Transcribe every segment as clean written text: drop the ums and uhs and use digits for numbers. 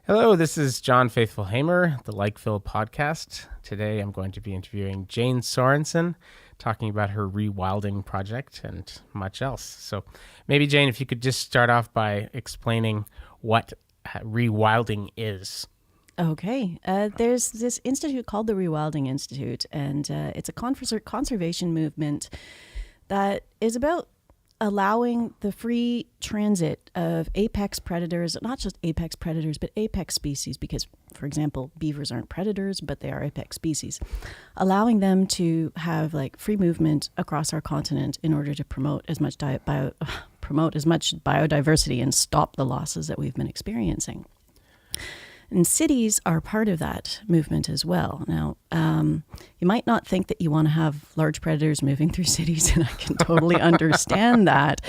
Hello, this is John Faithful Hamer, the Likeville podcast. Today I'm going to be interviewing Jane Sorensen, talking about her rewilding project and much else. So maybe, Jane, if you could just start off by explaining what rewilding is. Okay. There's this institute called the Rewilding Institute, and it's a conservation movement that is about allowing the free transit of apex predators, not just apex predators, but apex species, because, for example, beavers aren't predators, but they are apex species, allowing them to have like free movement across our continent in order to promote as much biodiversity and stop the losses that we've been experiencing. And cities are part of that movement as well. Now, you might not think that you want to have large predators moving through cities, and I can totally understand that.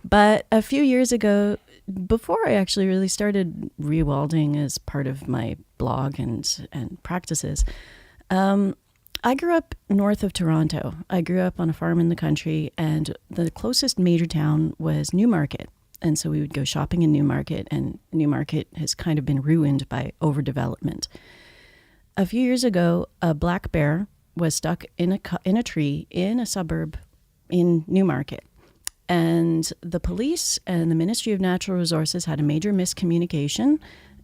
But a few years ago, before I actually really started rewilding as part of my blog and practices, I grew up north of Toronto. I grew up on a farm in the country, and the closest major town was Newmarket. And so we would go shopping in Newmarket, and Newmarket has kind of been ruined by overdevelopment. A few years ago, a black bear was stuck in a tree in a suburb in Newmarket. And the police and the Ministry of Natural Resources had a major miscommunication,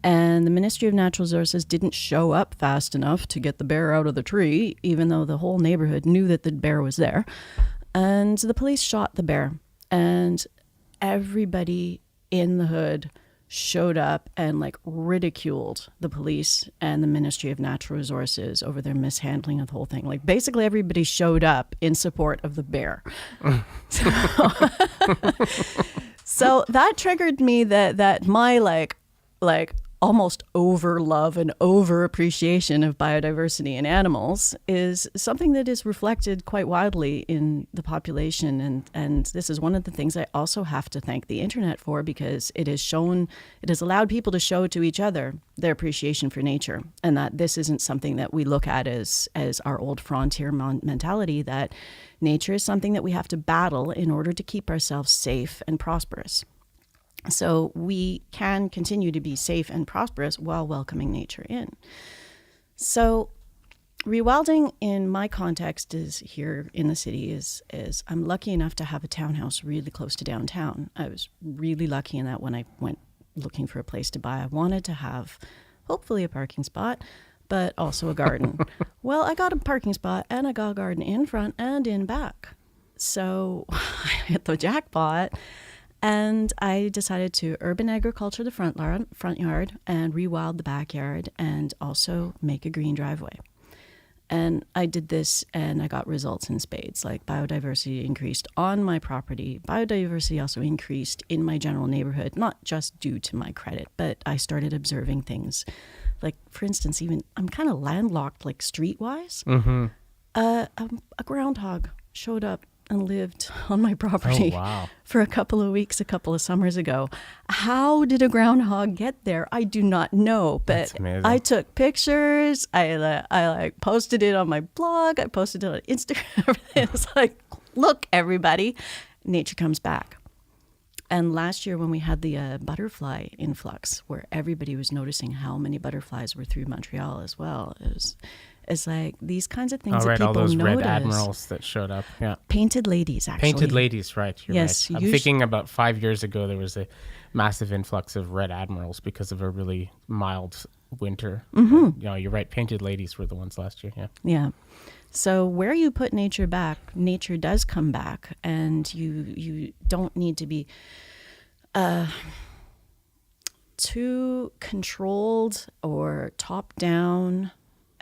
and the Ministry of Natural Resources didn't show up fast enough to get the bear out of the tree, even though the whole neighborhood knew that the bear was there. And the police shot the bear, and everybody in the hood showed up and like ridiculed the police and the Ministry of Natural Resources over their mishandling of the whole thing. Like basically everybody showed up in support of the bear. So that triggered me that my like almost over love and over appreciation of biodiversity and animals is something that is reflected quite widely in the population. And this is one of the things I also have to thank the internet for, because it has allowed people to show to each other their appreciation for nature, and that this isn't something that we look at as our old frontier mentality, that nature is something that we have to battle in order to keep ourselves safe and prosperous. So we can continue to be safe and prosperous while welcoming nature in. So rewilding in my context is here in the city is I'm lucky enough to have a townhouse really close to downtown. I was really lucky in that when I went looking for a place to buy, I wanted to have hopefully a parking spot, but also a garden. Well, I got a parking spot and I got a garden in front and in back. So I hit the jackpot. And I decided to urban agriculture the front yard and rewild the backyard and also make a green driveway. And I did this and I got results in spades. Like biodiversity increased on my property. Biodiversity also increased in my general neighborhood, not just due to my credit, but I started observing things. Like, for instance, even I'm kind of landlocked, like streetwise. Mm-hmm. A groundhog showed up and lived on my property for a couple of weeks, a couple of summers ago. How did a groundhog get there? I do not know, but I took pictures. I posted it on my blog. I posted it on Instagram. It's like, look, everybody, nature comes back. And last year when we had the butterfly influx, where everybody was noticing how many butterflies were through Montreal as well, it's like these kinds of things that people all those notice. red admirals that showed up. Yeah, painted ladies, actually. Painted ladies, right? You're yes, right. I'm thinking about 5 years ago there was a massive influx of red admirals because of a really mild winter. Mm-hmm. You're right. Painted ladies were the ones last year. Yeah. Yeah. So where you put nature back, nature does come back, and you don't need to be too controlled or top down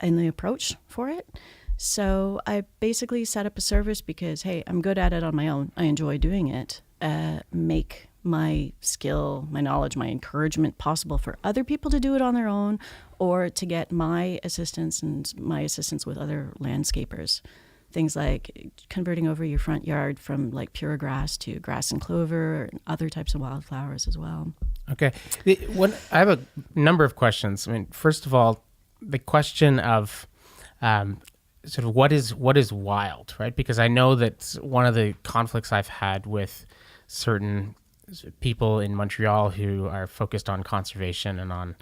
in the approach for it. So I basically set up a service because, hey, I'm good at it on my own. I enjoy doing it. Make my skill, my knowledge, my encouragement possible for other people to do it on their own, or to get my assistance and my assistance with other landscapers. Things like converting over your front yard from like pure grass to grass and clover and other types of wildflowers as well. Okay. I have a number of questions. I mean, first of all, the question of sort of what is wild, right? Because I know that one of the conflicts I've had with certain people in Montreal who are focused on conservation and on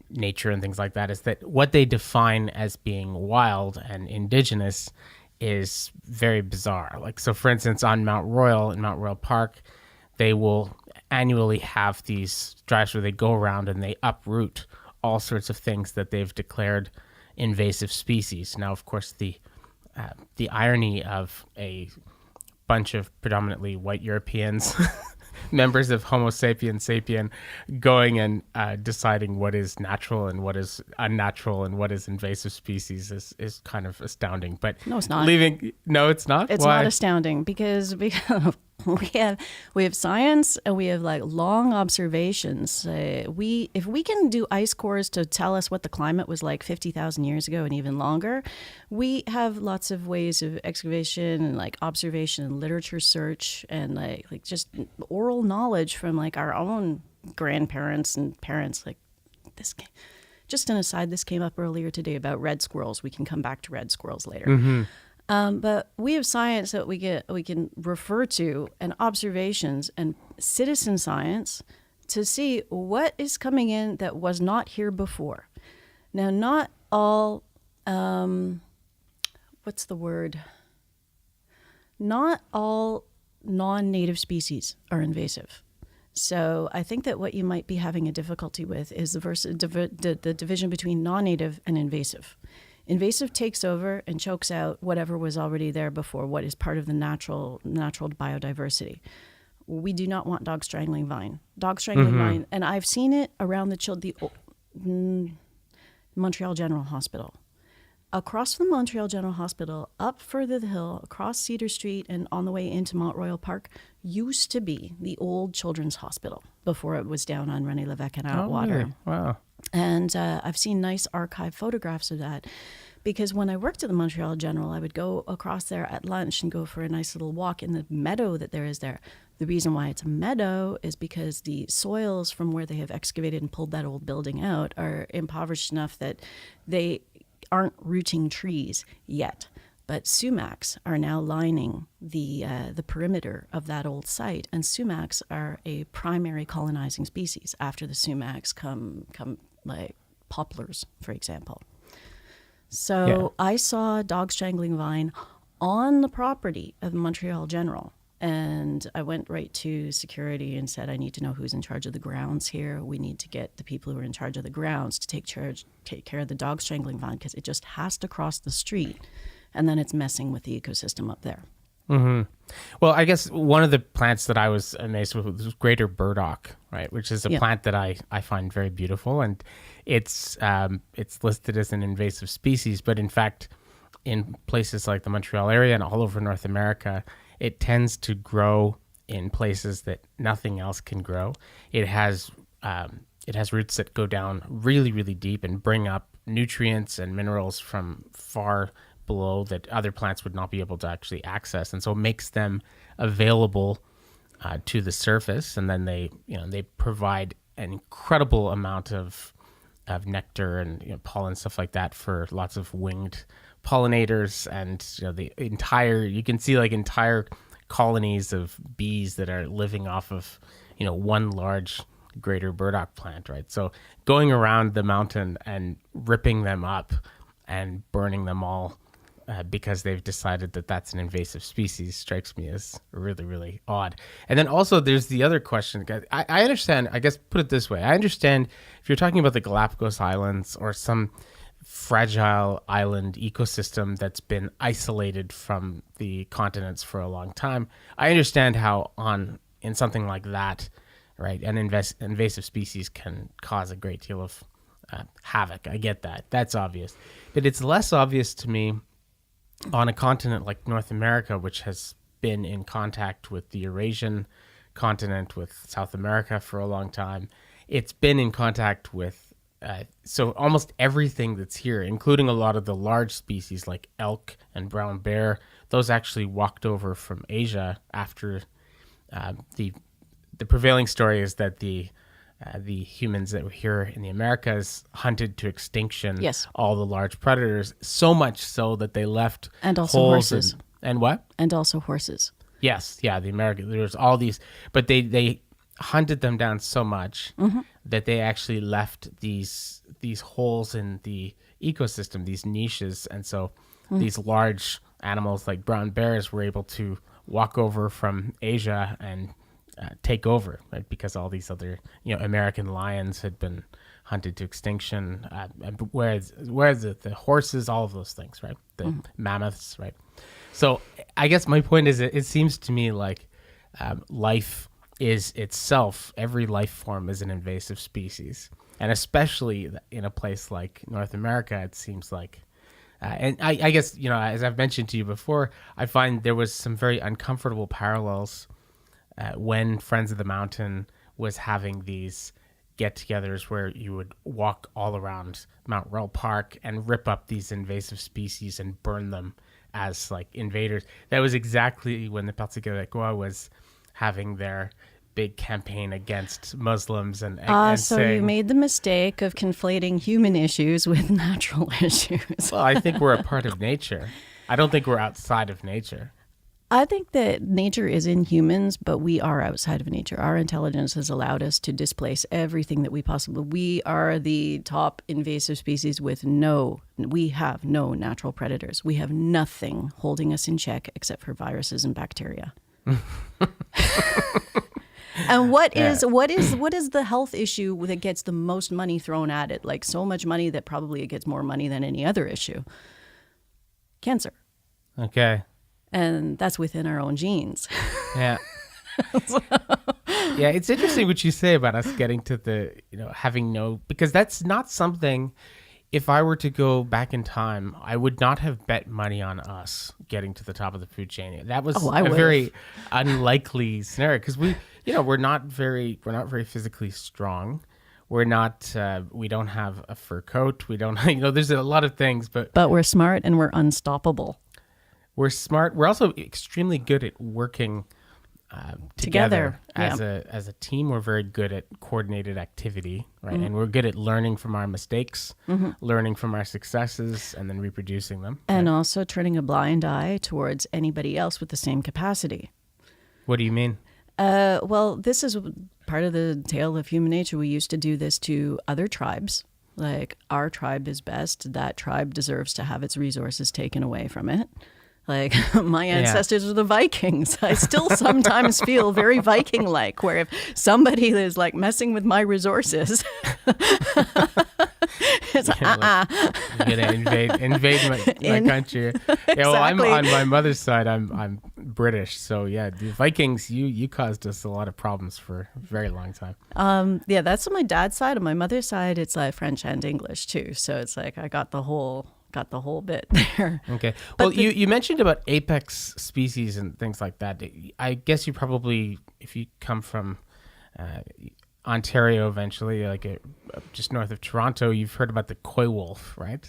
nature and things like that, is that what they define as being wild and indigenous is very bizarre. Like, so for instance, on Mount Royal, in Mount Royal Park, they will annually have these drives where they go around and they uproot all sorts of things that they've declared invasive species. Now, of course, the irony of a bunch of predominantly white Europeans, members of Homo sapiens sapien, going and deciding what is natural and what is unnatural and what is invasive species is kind of astounding. But no, it's not. No, it's not. It's Why? not astounding because we have science and we have like long observations. If we can do ice cores to tell us what the climate was like 50,000 years ago and even longer, we have lots of ways of excavation and like observation and literature search and like just oral knowledge from like our own grandparents and parents. Like this. Just an aside, this came up earlier today about red squirrels. We can come back to red squirrels later. Mm-hmm. But we have science that we can refer to and observations and citizen science to see what is coming in that was not here before. Now, not all, what's the word? Not all non-native species are invasive. So I think that what you might be having a difficulty with is the division between non-native and invasive. Invasive takes over and chokes out whatever was already there before, what is part of the natural biodiversity. We do not want dog strangling vine. Dog strangling vine, and I've seen it around the Montreal General Hospital. Across from Montreal General Hospital, up further the hill, across Cedar Street and on the way into Mount Royal Park, used to be the old children's hospital before it was down on René Lévesque and Outwater. Really? Wow. And I've seen nice archive photographs of that because when I worked at the Montreal General, I would go across there at lunch and go for a nice little walk in the meadow that there is there. The reason why it's a meadow is because the soils from where they have excavated and pulled that old building out are impoverished enough that they aren't rooting trees yet. But sumacs are now lining the perimeter of that old site, and sumacs are a primary colonizing species. After the sumacs come like poplars, for example. So I saw dog strangling vine on the property of Montreal General, and I went right to security and said, I need to know who's in charge of the grounds here. We need to get the people who are in charge of the grounds to take care of the dog strangling vine because it just has to cross the street. And then it's messing with the ecosystem up there. Mm-hmm. Well, I guess one of the plants that I was amazed with was greater burdock, right? Which is a plant that I find very beautiful, and it's listed as an invasive species. But in fact, in places like the Montreal area and all over North America, it tends to grow in places that nothing else can grow. It has roots that go down really, really deep and bring up nutrients and minerals from far below that other plants would not be able to actually access, and so it makes them available to the surface. And then they provide an incredible amount of nectar and pollen, stuff like that, for lots of winged pollinators. And you can see like entire colonies of bees that are living off of one large greater burdock plant, right? So going around the mountain and ripping them up and burning them all because they've decided that that's an invasive species strikes me as really, really odd. And then also there's the other question. I understand, I guess, put it this way. I understand if you're talking about the Galapagos Islands or some fragile island ecosystem that's been isolated from the continents for a long time, I understand how in something like that, right, an invasive species can cause a great deal of havoc. I get that. That's obvious. But it's less obvious to me on a continent like North America, which has been in contact with the Eurasian continent, with South America for a long time. It's been in contact with so almost everything that's here, including a lot of the large species like elk and brown bear, those actually walked over from Asia after the prevailing story is that the humans that were here in the Americas hunted to extinction all the large predators, so much so that they left and also holes horses. And what? And also horses. Yes, yeah, the American, there's all these, but they hunted them down so much that they actually left these holes in the ecosystem, these niches, and so these large animals like brown bears were able to walk over from Asia and take over, right? Because all these other, American lions had been hunted to extinction, whereas the horses, all of those things, right? The mammoths, right? So I guess my point is, it seems to me like life is itself, every life form is an invasive species, and especially in a place like North America, it seems like. And I guess, as I've mentioned to you before, I find there was some very uncomfortable parallels when Friends of the Mountain was having these get-togethers where you would walk all around Mount Royal Park and rip up these invasive species and burn them as like invaders. That was exactly when the Parti Québécois was having their big campaign against Muslims and so saying, you made the mistake of conflating human issues with natural issues. well, I think we're a part of nature. I don't think we're outside of nature. I think that nature is in humans, but we are outside of nature. Our intelligence has allowed us to displace everything that we possibly. We are the top invasive species we have no natural predators. We have nothing holding us in check except for viruses and bacteria. And what is the health issue that gets the most money thrown at it? Like so much money that probably it gets more money than any other issue. Cancer. Okay. And that's within our own genes. Yeah. Yeah, it's interesting what you say about us getting to the, because that's not something, if I were to go back in time, I would not have bet money on us getting to the top of the food chain. That was a very unlikely scenario because we're not very physically strong. We're not, we don't have a fur coat. We don't, there's a lot of things, but we're smart and we're unstoppable. We're smart. We're also extremely good at working together as a team. We're very good at coordinated activity, right? And we're good at learning from our mistakes, learning from our successes, and then reproducing them. And also turning a blind eye towards anybody else with the same capacity. What do you mean? Well, this is part of the tale of human nature. We used to do this to other tribes. Like, our tribe is best. That tribe deserves to have its resources taken away from it. Like, my ancestors were the Vikings. I still sometimes feel very Viking-like, where if somebody is like messing with my resources, it's You're gonna invade my country. Yeah, well, I'm on my mother's side. I'm British, so yeah, the Vikings. You caused us a lot of problems for a very long time. Yeah, that's on my dad's side. On my mother's side, it's like French and English too. So it's like I got the whole bit there. Okay. Well, you mentioned about apex species and things like that. I guess you probably, if you come from Ontario eventually, like just north of Toronto, you've heard about the coy wolf, right?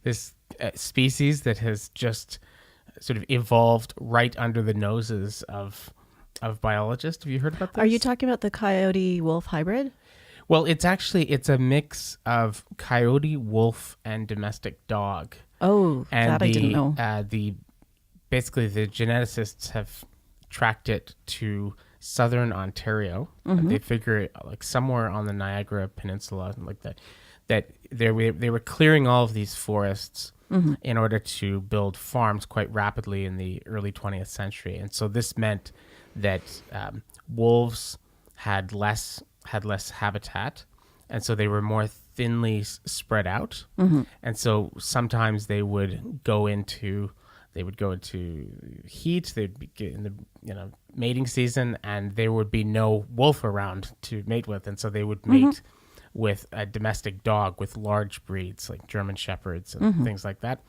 This species that has just sort of evolved right under the noses of biologists. Have you heard about this? Are you talking about the coyote wolf hybrid? Well, it's a mix of coyote, wolf, and domestic dog. Oh, and that I didn't know. Basically the geneticists have tracked it to southern Ontario. They figure it like somewhere on the Niagara Peninsula, like that. That they were clearing all of these forests in order to build farms quite rapidly in the early 20th century, and so this meant that wolves had less habitat, and so they were more thinly spread out. And so sometimes they would go into heat. They'd be in the mating season, and there would be no wolf around to mate with, and so they would mate with a domestic dog with large breeds like German Shepherds and things like that.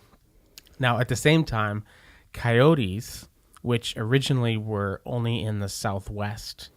Now, at the same time, coyotes, which originally were only in the southwest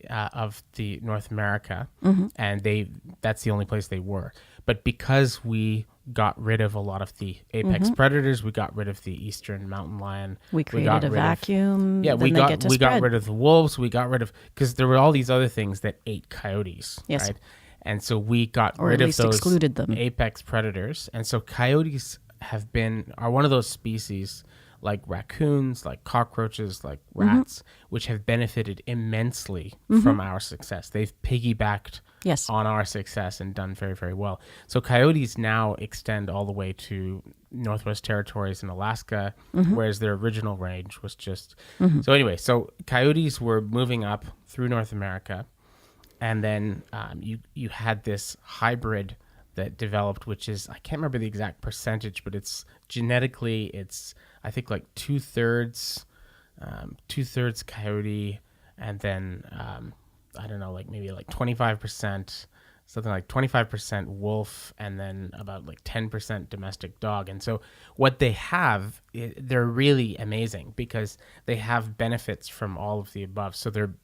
of the North America, and that's the only place they were. But because we got rid of a lot of the apex predators, we got rid of the eastern mountain lion. We created a vacuum. We got rid of the wolves. We got rid of, because there were all these other things that ate coyotes, yes. right? And so we got rid of those excluded them. apex predators. And so coyotes are one of those species like raccoons, like cockroaches, like rats, which have benefited immensely from our success. They've piggybacked Yes. on our success and done very, very well. So coyotes now extend all the way to Northwest Territories in Alaska, whereas their original range was just... So anyway, so coyotes were moving up through North America, and then you had this hybrid that developed, which is, I can't remember the exact percentage, but it's genetically, it's I think like two-thirds coyote, and then I don't know, like maybe like 25%, something like 25% wolf, and then about like 10% domestic dog. And so what they have, they're really amazing because they have benefits from all of the above. So they're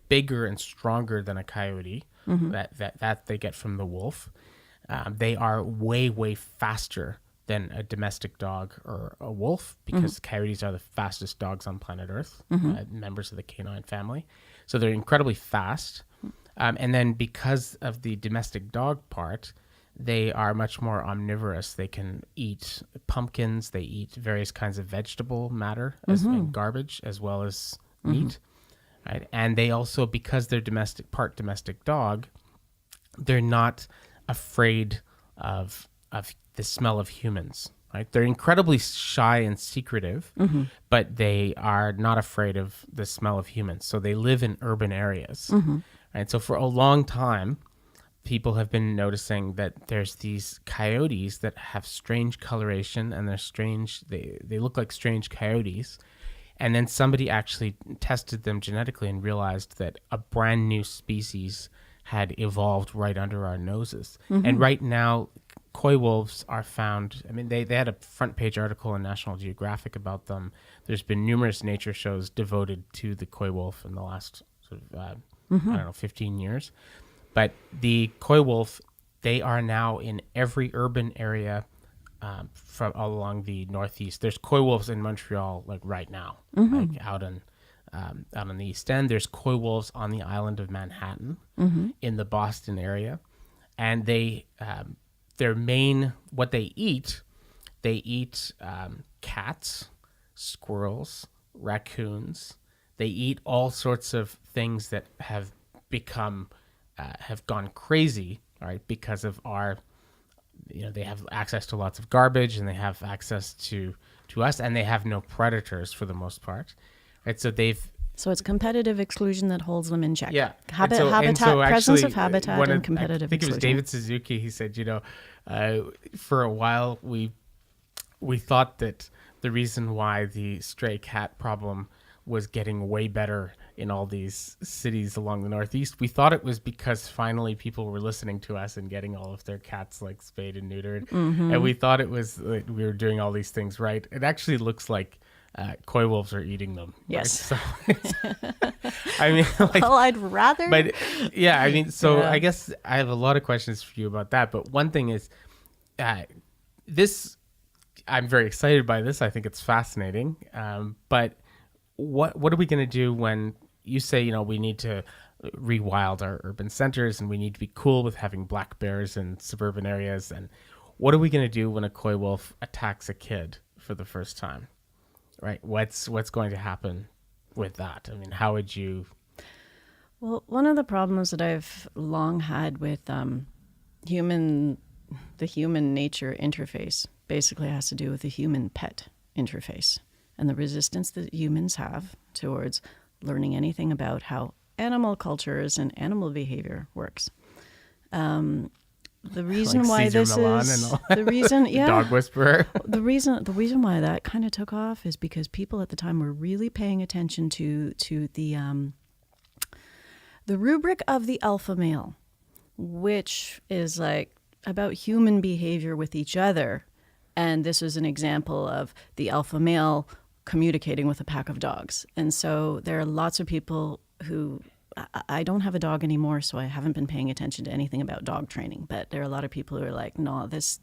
bigger and stronger than a coyote that they get from the wolf. They are way, way faster than a domestic dog or a wolf because coyotes are the fastest dogs on planet Earth, members of the canine family. So they're incredibly fast. And then because of the domestic dog part, they are much more omnivorous. They can eat pumpkins. They eat various kinds of vegetable matter and garbage as well as meat. Right? And they also, because they're part domestic dog, they're not afraid of the smell of humans. Right? They're incredibly shy and secretive, but they are not afraid of the smell of humans. So they live in urban areas. Right? So for a long time, people have been noticing that there's these coyotes that have strange coloration, and they're strange. They look like strange coyotes. And then somebody actually tested them genetically and realized that a brand new species had evolved right under our noses. And right now, coy wolves are found. I mean, they had a front page article in National Geographic about them. There's been numerous nature shows devoted to the coy wolf in the last sort of, I don't know, 15 years. But the coy wolf, they are now in every urban area from all along the Northeast. There's coy wolves in Montreal, like right now, like out on the East End. There's coy wolves on the island of Manhattan, in the Boston area, and their main what they eat cats, squirrels, raccoons. They eat all sorts of things that have gone crazy, right? Because of our, they have access to lots of garbage, and they have access to us, and they have no predators for the most part, right? So it's competitive exclusion that holds them in check. Yeah. Presence of habitat and competitive exclusion. I think it was David Suzuki. He said, for a while we thought that the reason why the stray cat problem was getting way better in all these cities along the Northeast, we thought it was because finally people were listening to us and getting all of their cats like spayed and neutered. And we thought it was like we were doing all these things right. It actually looks like coy wolves are eating them. Yes. Right? So, I mean, like, well, I'd rather. But yeah, I mean, so I guess I have a lot of questions for you about that. But one thing is, I'm very excited by this. I think it's fascinating. But what are we going to do when you say, we need to rewild our urban centers and we need to be cool with having black bears in suburban areas? And what are we going to do when a coy wolf attacks a kid for the first time? Right? What's going to happen with that? I mean, how would you... Well, one of the problems that I've long had with the human nature interface basically has to do with the human pet interface and the resistance that humans have towards learning anything about how animal cultures and animal behavior works. The reason like why Caesar this Milan is and all. the reason, yeah, Dog whisperer. The reason why that kind of took off is because people at the time were really paying attention to the rubric of the alpha male, which is like about human behavior with each other, and this is an example of the alpha male communicating with a pack of dogs. And so there are lots of people who. I don't have a dog anymore, so I haven't been paying attention to anything about dog training. But there are a lot of people who are like, no, this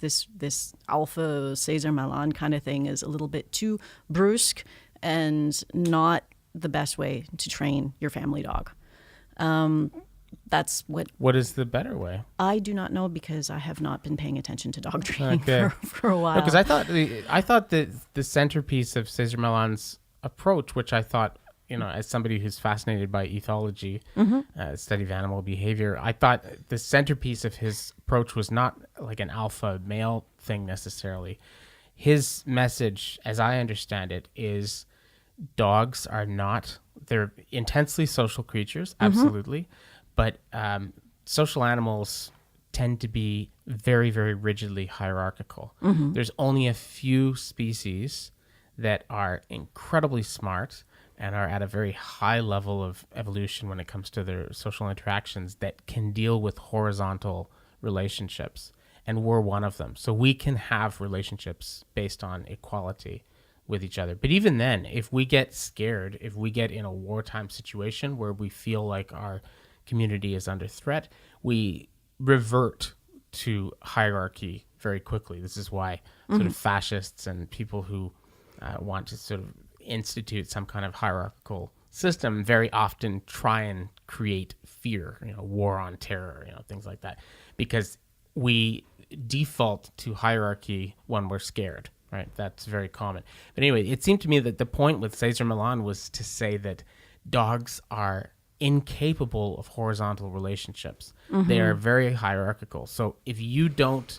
alpha Caesar Milan kind of thing is a little bit too brusque and not the best way to train your family dog. that's What is the better way? I do not know, because I have not been paying attention to dog training for a while. Because I thought that the centerpiece of Cesar Millan's approach, which I thought, as somebody who's fascinated by ethology, study of animal behavior, I thought the centerpiece of his approach was not like an alpha male thing necessarily. His message, as I understand it, is dogs are not, they're intensely social creatures, absolutely, but social animals tend to be very, very rigidly hierarchical. There's only a few species that are incredibly smart and are at a very high level of evolution when it comes to their social interactions that can deal with horizontal relationships. And we're one of them. So we can have relationships based on equality with each other. But even then, if we get scared, if we get in a wartime situation where we feel like our community is under threat, we revert to hierarchy very quickly. This is why sort of fascists and people who want to sort of institute some kind of hierarchical system very often try and create fear, war on terror, things like that, because we default to hierarchy when we're scared, right? That's very common. But anyway, it seemed to me that the point with Cesar Millan was to say that dogs are incapable of horizontal relationships. They are very hierarchical. So if you don't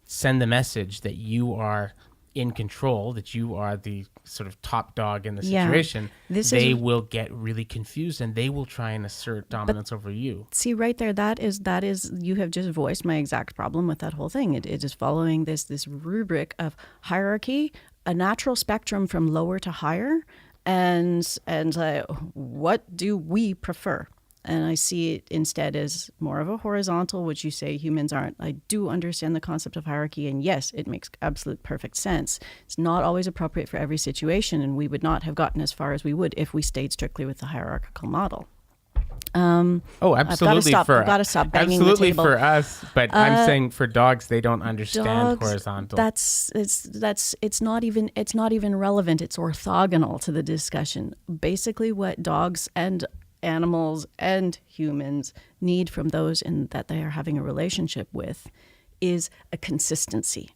send the message that you are in control, that you are the sort of top dog in the situation, they will get really confused and they will try and assert dominance over you. See, right there, that is you have just voiced my exact problem with that whole thing. It is following this rubric of hierarchy, a natural spectrum from lower to higher, and what do we prefer? And I see it instead as more of a horizontal, which you say humans aren't. I do understand the concept of hierarchy, and yes, it makes absolute perfect sense. It's not always appropriate for every situation, and we would not have gotten as far as we would if we stayed strictly with the hierarchical model. Absolutely. I've got to stop banging absolutely the table. For us, but I'm saying for dogs, they don't understand horizontal. It's not even relevant. It's orthogonal to the discussion. Basically, what dogs and animals and humans need from those that they are having a relationship with is a consistency.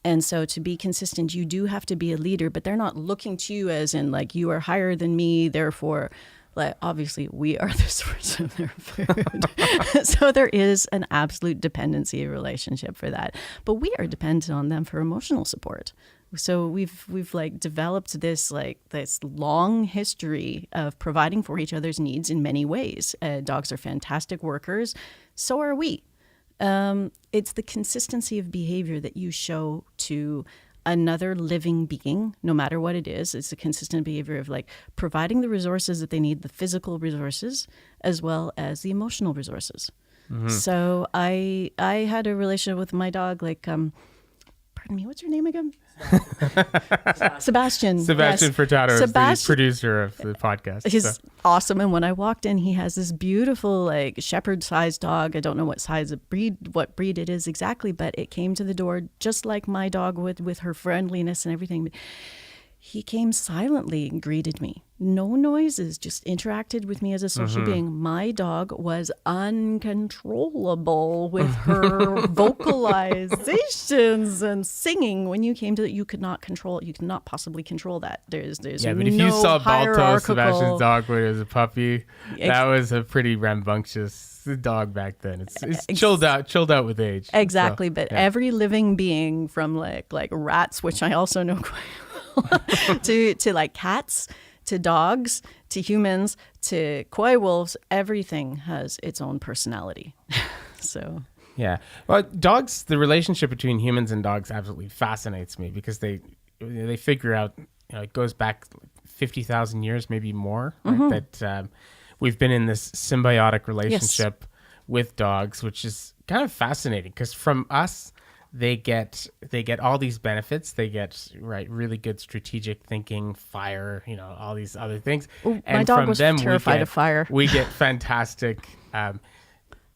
And so to be consistent, you do have to be a leader, but they're not looking to you as in like you are higher than me, therefore like obviously we are the source of their food. So there is an absolute dependency relationship for that. But we are dependent on them for emotional support. So we've like developed this long history of providing for each other's needs in many ways. Dogs are fantastic workers. So are we. It's the consistency of behavior that you show to another living being, no matter what it is. It's a consistent behavior of like providing the resources that they need, the physical resources, as well as the emotional resources. Mm-hmm. So I had a relationship with my dog, pardon me, what's your name again? Sebastian. Sebastian yes. Furtado is the producer of the podcast. He's awesome. And when I walked in, he has this beautiful shepherd-sized dog. I don't know what breed it is exactly, but it came to the door just like my dog with her friendliness and everything. He came silently and greeted me. No noises, just interacted with me as a social being. My dog was uncontrollable with her vocalizations and singing. When you came to it, you could not possibly control that. There's but no if you saw Balto, hierarchical... Sebastian's dog when he was a puppy, that was a pretty rambunctious dog back then. It's chilled out with age. Exactly, but every living being from like rats, which I also know quite well, to like cats, to dogs, to humans, to coy wolves, everything has its own personality. So yeah, well, dogs. The relationship between humans and dogs absolutely fascinates me because they figure out. It goes back 50,000 years, maybe more. Right? That we've been in this symbiotic relationship with dogs, which is kind of fascinating because from us. They get all these benefits. They get really good strategic thinking, fire, all these other things. Ooh, and my dog from was them, terrified of fire. We get fantastic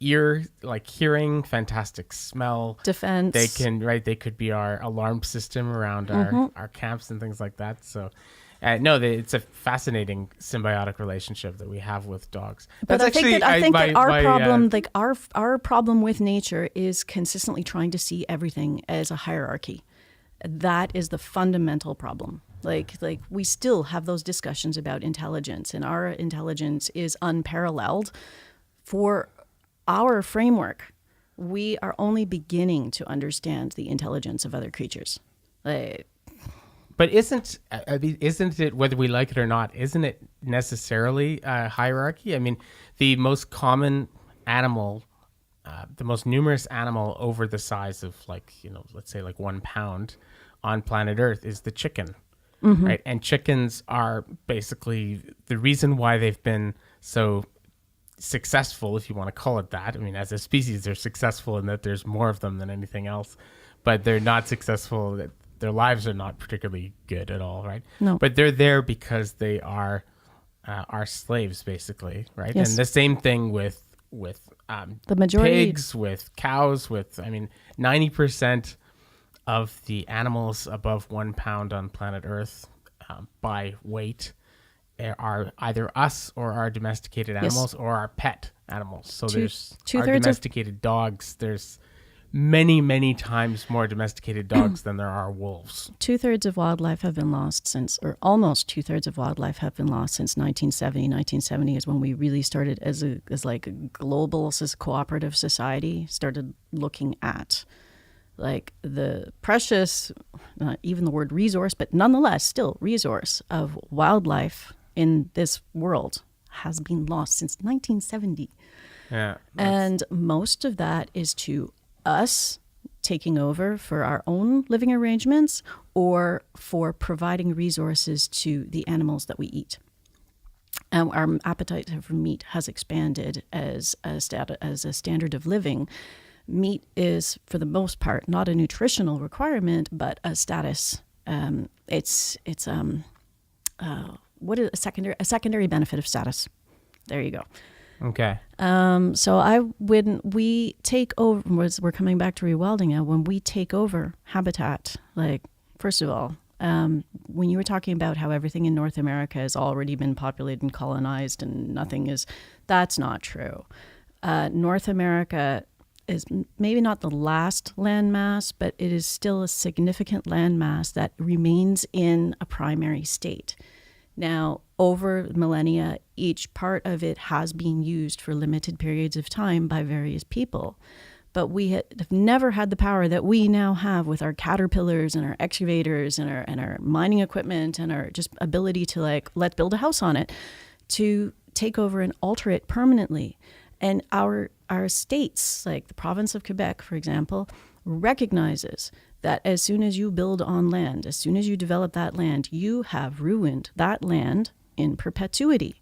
hearing, fantastic smell, defense. They could be our alarm system around our camps and things like that. So It's a fascinating symbiotic relationship that we have with dogs. But I think that our problem, like our problem with nature, is consistently trying to see everything as a hierarchy. That is the fundamental problem. Like we still have those discussions about intelligence, and our intelligence is unparalleled for our framework. We are only beginning to understand the intelligence of other creatures. But isn't it, whether we like it or not, isn't it necessarily a hierarchy? I mean, the most common animal, the most numerous animal over the size of let's say 1 pound on planet Earth is the chicken, right? And chickens are basically the reason why they've been so successful, if you want to call it that. I mean, as a species, they're successful in that there's more of them than anything else, but they're not successful that their lives are not particularly good at all, right? No. But they're there because they are our slaves, basically, right? Yes. And the same thing with the majority pigs, with cows, 90% of the animals above 1 pound on planet Earth by weight are either us or our domesticated animals or our pet animals. So there's our domesticated dogs. There's many, many times more domesticated dogs than there are wolves. 2/3 of wildlife have been lost since, or almost 2/3 of wildlife have been lost since 1970. 1970 is when we really started as a global cooperative society, started looking at like the precious, not even the word resource, but nonetheless still resource of wildlife in this world has been lost since 1970. Yeah. And most of that is to us taking over for our own living arrangements or for providing resources to the animals that we eat. Our appetite for meat has expanded as a standard of living. Meat is, for the most part, not a nutritional requirement, but a status. It's a secondary benefit of status. There you go. Okay. So when we take over, we're coming back to rewilding now, when we take over habitat, like, first of all, when you were talking about how everything in North America has already been populated and colonized and that's not true. North America is maybe not the last landmass, but it is still a significant landmass that remains in a primary state. Now, over millennia, each part of it has been used for limited periods of time by various people. But we have never had the power that we now have with our caterpillars and our excavators and our mining equipment and our just ability to let's build a house on it, to take over and alter it permanently. And our states, like the province of Quebec, for example, recognizes that as soon as you build on land, as soon as you develop that land, you have ruined that land in perpetuity.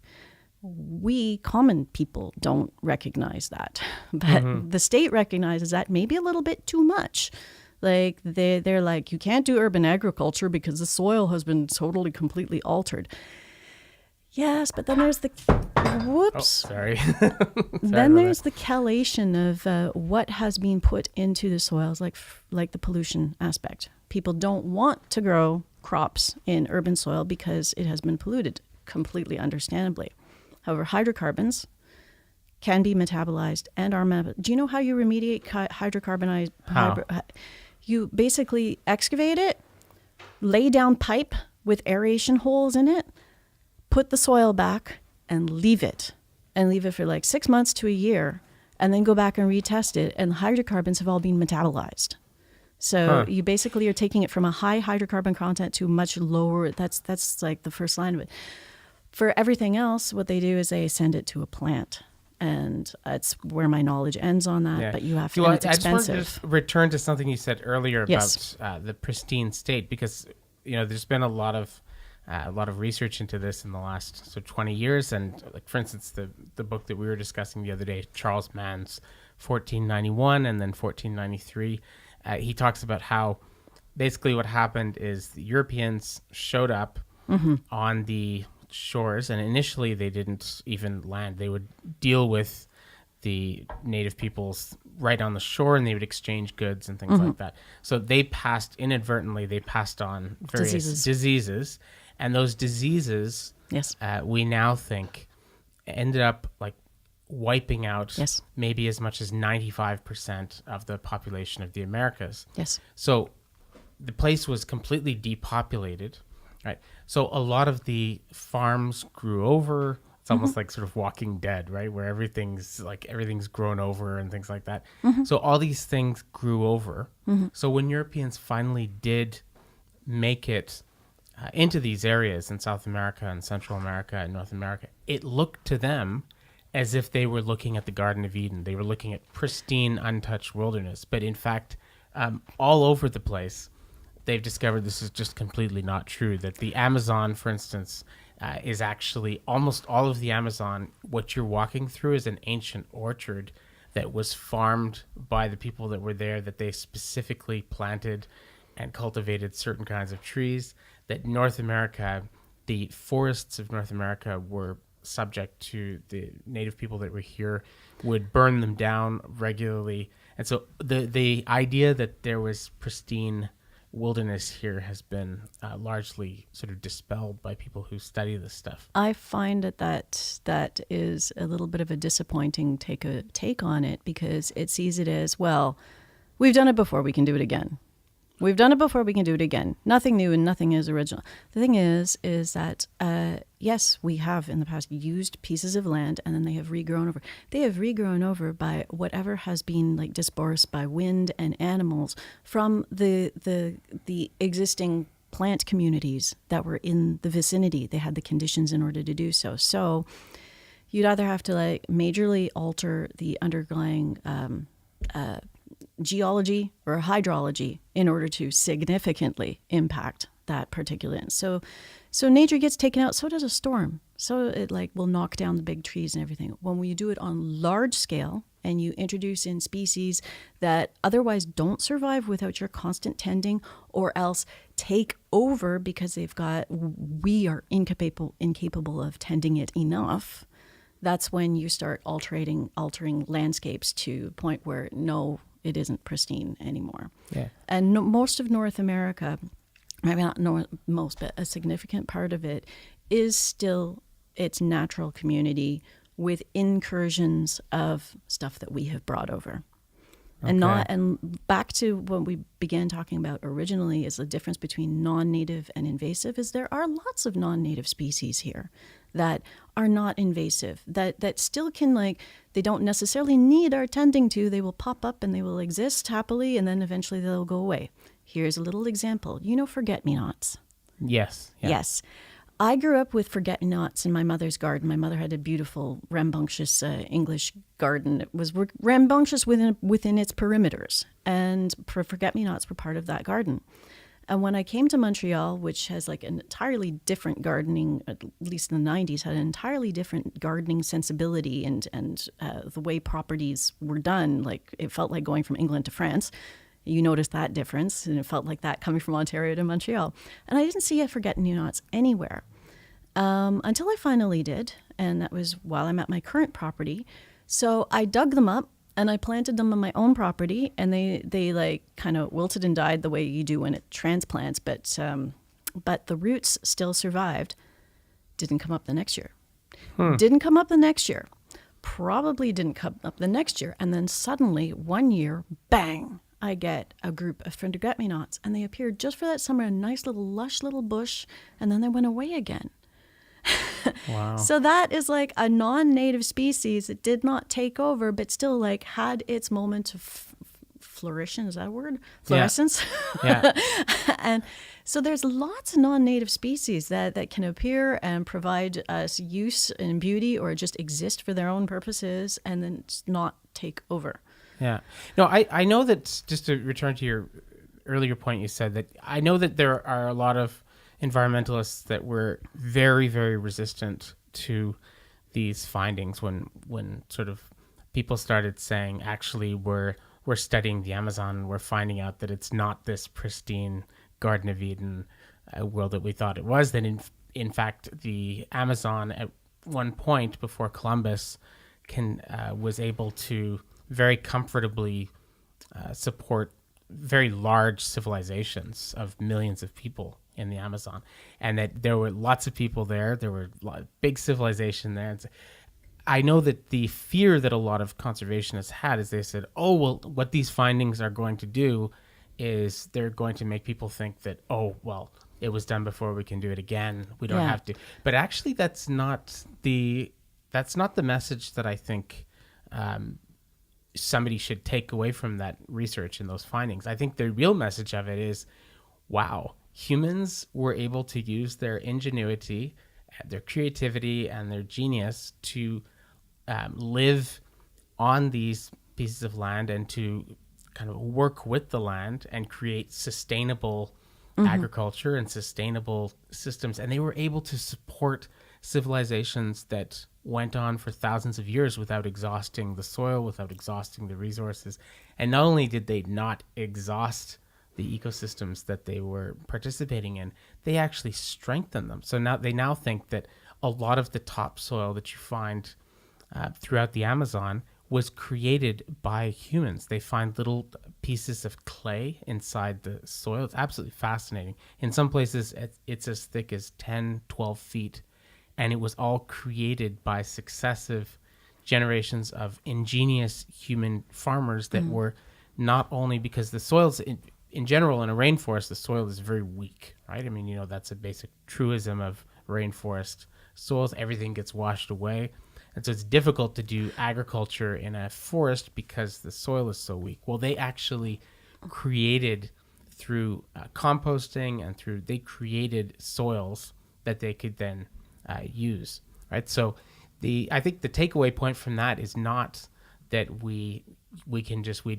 We common people don't recognize that, but the state recognizes that maybe a little bit too much. Like they're like, you can't do urban agriculture because the soil has been totally, completely altered. Yes, but then there's the then there's the chelation of what has been put into the soils, like the pollution aspect. People don't want to grow crops in urban soil because it has been polluted, completely understandably. However, hydrocarbons can be metabolized and are do you know how you remediate hydrocarbonized? You basically excavate it, lay down pipe with aeration holes in it, put the soil back, and leave it for like 6 months to a year, and then go back and retest it, and the hydrocarbons have all been metabolized. So you basically are taking it from a high hydrocarbon content to a much lower. That's like the first line of it. For everything else, what they do is they send it to a plant, and that's where my knowledge ends on that. Yeah. But you have to. And it's expensive. I just want to return to something you said earlier about the pristine state, because there's been a lot of research into this in the last 20 years, and like for instance, the book that we were discussing the other day, Charles Mann's 1491 and then 1493, he talks about how basically what happened is the Europeans showed up on the shores, and initially they didn't even land. They would deal with the native peoples right on the shore, and they would exchange goods and things like that. So they inadvertently passed on various diseases. And those diseases, Yes. we now think ended up like wiping out Yes. maybe as much as 95% of the population of the Americas. Yes. So the place was completely depopulated, right? So a lot of the farms grew over. It's almost like sort of Walking Dead, right? Where everything's grown over and things like that. So all these things grew over. So when Europeans finally did make it into these areas in South America and Central America and North America, it looked to them as if they were looking at the Garden of Eden. They were looking at pristine, untouched wilderness. But in fact, all over the place, they've discovered this is just completely not true. That the Amazon, for instance, is actually almost all of the Amazon. What you're walking through is an ancient orchard that was farmed by the people that were there, that they specifically planted and cultivated certain kinds of trees. That North America, the forests of North America were subject to the native people that were here, would burn them down regularly. And so the idea that there was pristine wilderness here has been largely sort of dispelled by people who study this stuff. I find that is a little bit of a disappointing take on it, because it sees it as, well, we've done it before, we can do it again. We've done it before, we can do it again. Nothing new and nothing is original. The thing is that, yes, we have in the past used pieces of land and then they have regrown over. They have regrown over by whatever has been like dispersed by wind and animals from the existing plant communities that were in the vicinity. They had the conditions in order to do so. So you'd either have to like majorly alter the underlying geology or hydrology in order to significantly impact that particular. So nature gets taken out, so does a storm. So it like will knock down the big trees and everything. When you do it on large scale and you introduce in species that otherwise don't survive without your constant tending, or else take over because we are incapable of tending it enough, that's when you start altering landscapes to a point where no, it isn't pristine anymore. Yeah. And most of North America, maybe not most, but a significant part of it is still its natural community with incursions of stuff that we have brought over. Okay. And back to what we began talking about originally is the difference between non-native and invasive, is there are lots of non-native species here that are not invasive, that still can, like, they don't necessarily need our tending to. They will pop up and they will exist happily, and then eventually they'll go away. Here's a little example. You know forget-me-nots? Yes. Yeah. Yes. I grew up with forget-me-nots in my mother's garden. My mother had a beautiful, rambunctious English garden. It was rambunctious within its perimeters, and forget-me-nots were part of that garden. And when I came to Montreal, which has like an entirely different gardening, at least in the 90s, had an entirely different gardening sensibility and the way properties were done, like it felt like going from England to France. You noticed that difference, and it felt like that coming from Ontario to Montreal. And I didn't see forget-me-nots anywhere until I finally did, and that was while I'm at my current property. So I dug them up, and I planted them on my own property, and they like kind of wilted and died the way you do when it transplants, but the roots still survived. Didn't come up the next year. Didn't come up the next year. Probably didn't come up the next year. And then suddenly, one year, bang, I get a group of forget-me-nots, and they appeared just for that summer, a nice little lush little bush, and then they went away again. Wow. So that is like a non-native species that did not take over, but still like had its moment of flourishing. Is that a word? Fluorescence. Yeah. And so there's lots of non-native species that can appear and provide us use and beauty, or just exist for their own purposes, and then not take over. Yeah. No, I know that, just to return to your earlier point, you said that I know that there are a lot of environmentalists that were very, very resistant to these findings when sort of people started saying, actually, we're studying the Amazon, we're finding out that it's not this pristine Garden of Eden world that we thought it was. That in fact, the Amazon at one point before Columbus was able to very comfortably support very large civilizations of millions of people in the Amazon, and that there were lots of people there. There were big civilization there. And I know that the fear that a lot of conservationists had is they said, oh, well, what these findings are going to do is they're going to make people think that, oh, well, it was done before, we can do it again. We don't have to. But actually, that's not the message that I think somebody should take away from that research and those findings. I think the real message of it is, wow, humans were able to use their ingenuity, their creativity, and their genius to live on these pieces of land and to kind of work with the land and create sustainable agriculture and sustainable systems. And they were able to support civilizations that went on for thousands of years without exhausting the soil, without exhausting the resources. And not only did they not exhaust the ecosystems that they were participating in, they actually strengthened them. So now they think that a lot of the topsoil that you find throughout the Amazon was created by humans. They find little pieces of clay inside the soil. It's absolutely fascinating. In some places, it's as thick as 10, 12 feet. And it was all created by successive generations of ingenious human farmers that were not only because the soils, in general, in a rainforest, the soil is very weak, right? I mean, that's a basic truism of rainforest soils. Everything gets washed away. And so it's difficult to do agriculture in a forest because the soil is so weak. Well, they actually created through composting and they created soils that they could then use, right? So I think the takeaway point from that is not that we